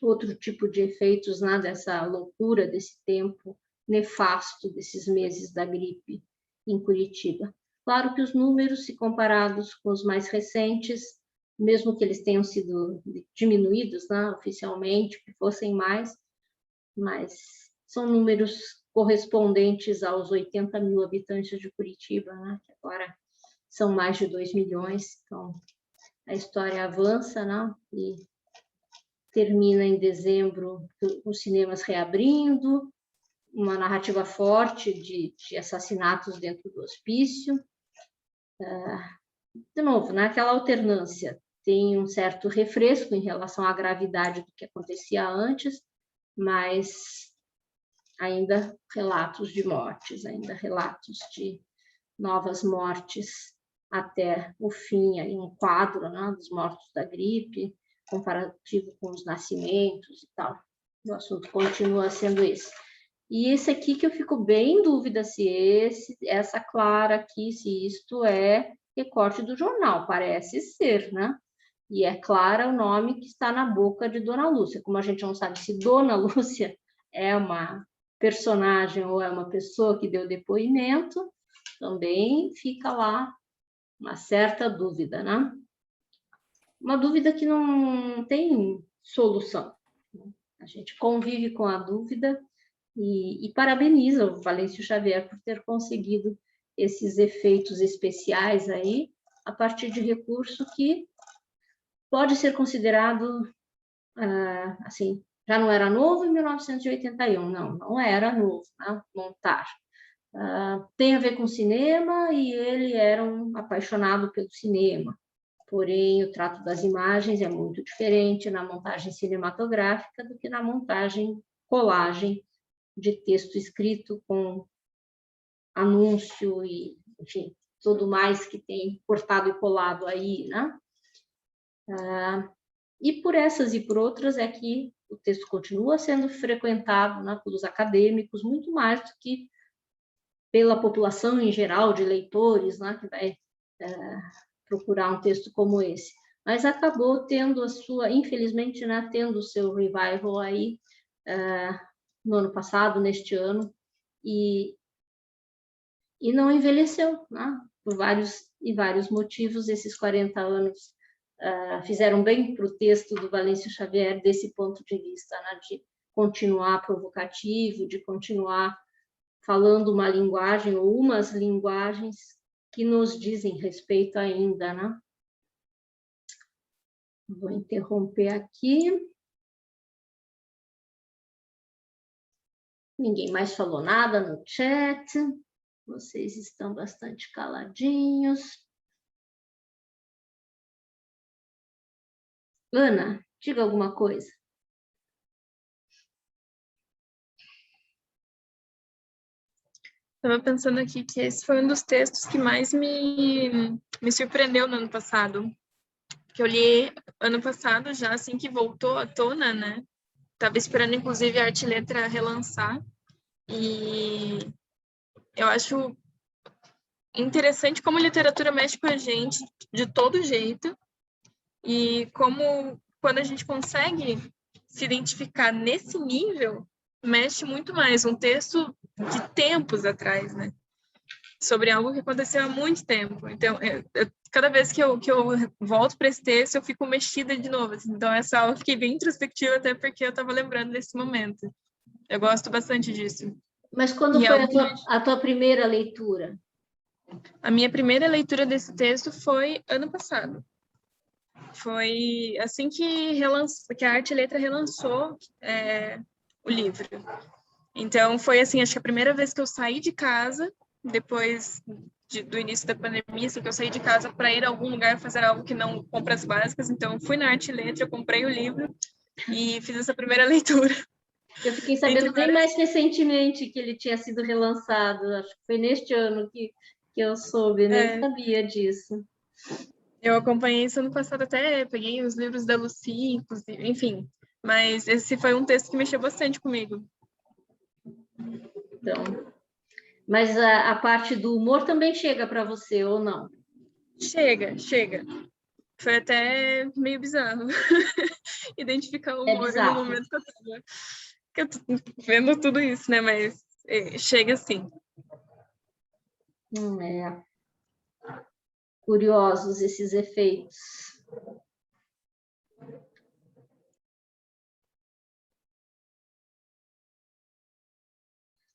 outro tipo de efeitos, né, dessa loucura, desse tempo nefasto, desses meses da gripe em Curitiba. Claro que os números, se comparados com os mais recentes, mesmo que eles tenham sido diminuídos, né, oficialmente, que fossem mais, mas são números correspondentes aos 80 mil habitantes de Curitiba, né, que agora são mais de 2 milhões. Então, a história avança, né, e termina em dezembro, os cinemas reabrindo, uma narrativa forte de assassinatos dentro do hospício. De novo, naquela alternância, tem um certo refresco em relação à gravidade do que acontecia antes, mas ainda relatos de mortes, ainda relatos de novas mortes até o fim, aí um quadro, né, dos mortos da gripe, comparativo com os nascimentos e tal. O assunto continua sendo esse. E esse aqui que eu fico bem em dúvida se essa Clara aqui, se isto é recorte do jornal, parece ser, né? E é Clara o nome que está na boca de Dona Lúcia. Como a gente não sabe se Dona Lúcia é uma personagem ou é uma pessoa que deu depoimento, também fica lá uma certa dúvida, né? Uma dúvida que não tem solução. A gente convive com a dúvida e parabeniza o Valêncio Xavier por ter conseguido esses efeitos especiais aí, a partir de recurso que pode ser considerado, assim, já não era novo em 1981, não era novo, né? Montar. Tem a ver com cinema e ele era um apaixonado pelo cinema. Porém, o trato das imagens é muito diferente na montagem cinematográfica do que na montagem colagem de texto escrito com anúncio e, enfim, tudo mais que tem cortado e colado aí, né? E por essas e por outras é que o texto continua sendo frequentado, né, pelos acadêmicos, muito mais do que pela população em geral de leitores, né, que vai procurar um texto como esse, mas acabou tendo a sua, infelizmente, né, tendo o seu revival aí no ano passado, neste ano, e não envelheceu, né, por vários motivos. Esses 40 anos fizeram bem para o texto do Valêncio Xavier desse ponto de vista, né, de continuar provocativo, de continuar falando uma linguagem ou umas linguagens que nos dizem respeito ainda, né? Vou interromper aqui. Ninguém mais falou nada no chat. Vocês estão bastante caladinhos. Ana, diga alguma coisa. Estava pensando aqui que esse foi um dos textos que mais me surpreendeu no ano passado. Que eu li ano passado, já assim que voltou à tona, né? Estava esperando, inclusive, a Arte e Letra relançar. E eu acho interessante como a literatura mexe com a gente de todo jeito. E como, quando a gente consegue se identificar nesse nível, mexe muito mais, um texto de tempos atrás, né? Sobre algo que aconteceu há muito tempo. Então, cada vez que eu volto para esse texto, eu fico mexida de novo. Assim. Então, essa aula eu fiquei bem introspectiva, até porque eu estava lembrando desse momento. Eu gosto bastante disso. Mas quando E é foi algo que a tua primeira leitura? a minha primeira leitura desse texto foi ano passado. Foi assim que a Arte e Letra relançou o livro. Então, foi assim, acho que a primeira vez que eu saí de casa, depois do início da pandemia, assim, que eu saí de casa para ir a algum lugar fazer algo que não compras básicas. Então, fui na Arte e Letra, eu comprei o livro e fiz essa primeira leitura. Eu fiquei sabendo bem mais recentemente que ele tinha sido relançado. Acho que foi neste ano que eu soube, nem sabia disso. Eu acompanhei isso ano passado até, peguei os livros da Lucy, inclusive, enfim. Mas esse foi um texto que mexeu bastante comigo. Então, mas a parte do humor também chega para você, ou não? Chega. Foi até meio bizarro identificar o humor no momento que eu tô vendo tudo isso, né? Mas chega sim. Curiosos esses efeitos.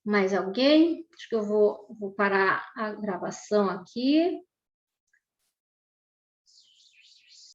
Mais alguém? Acho que eu vou parar a gravação aqui.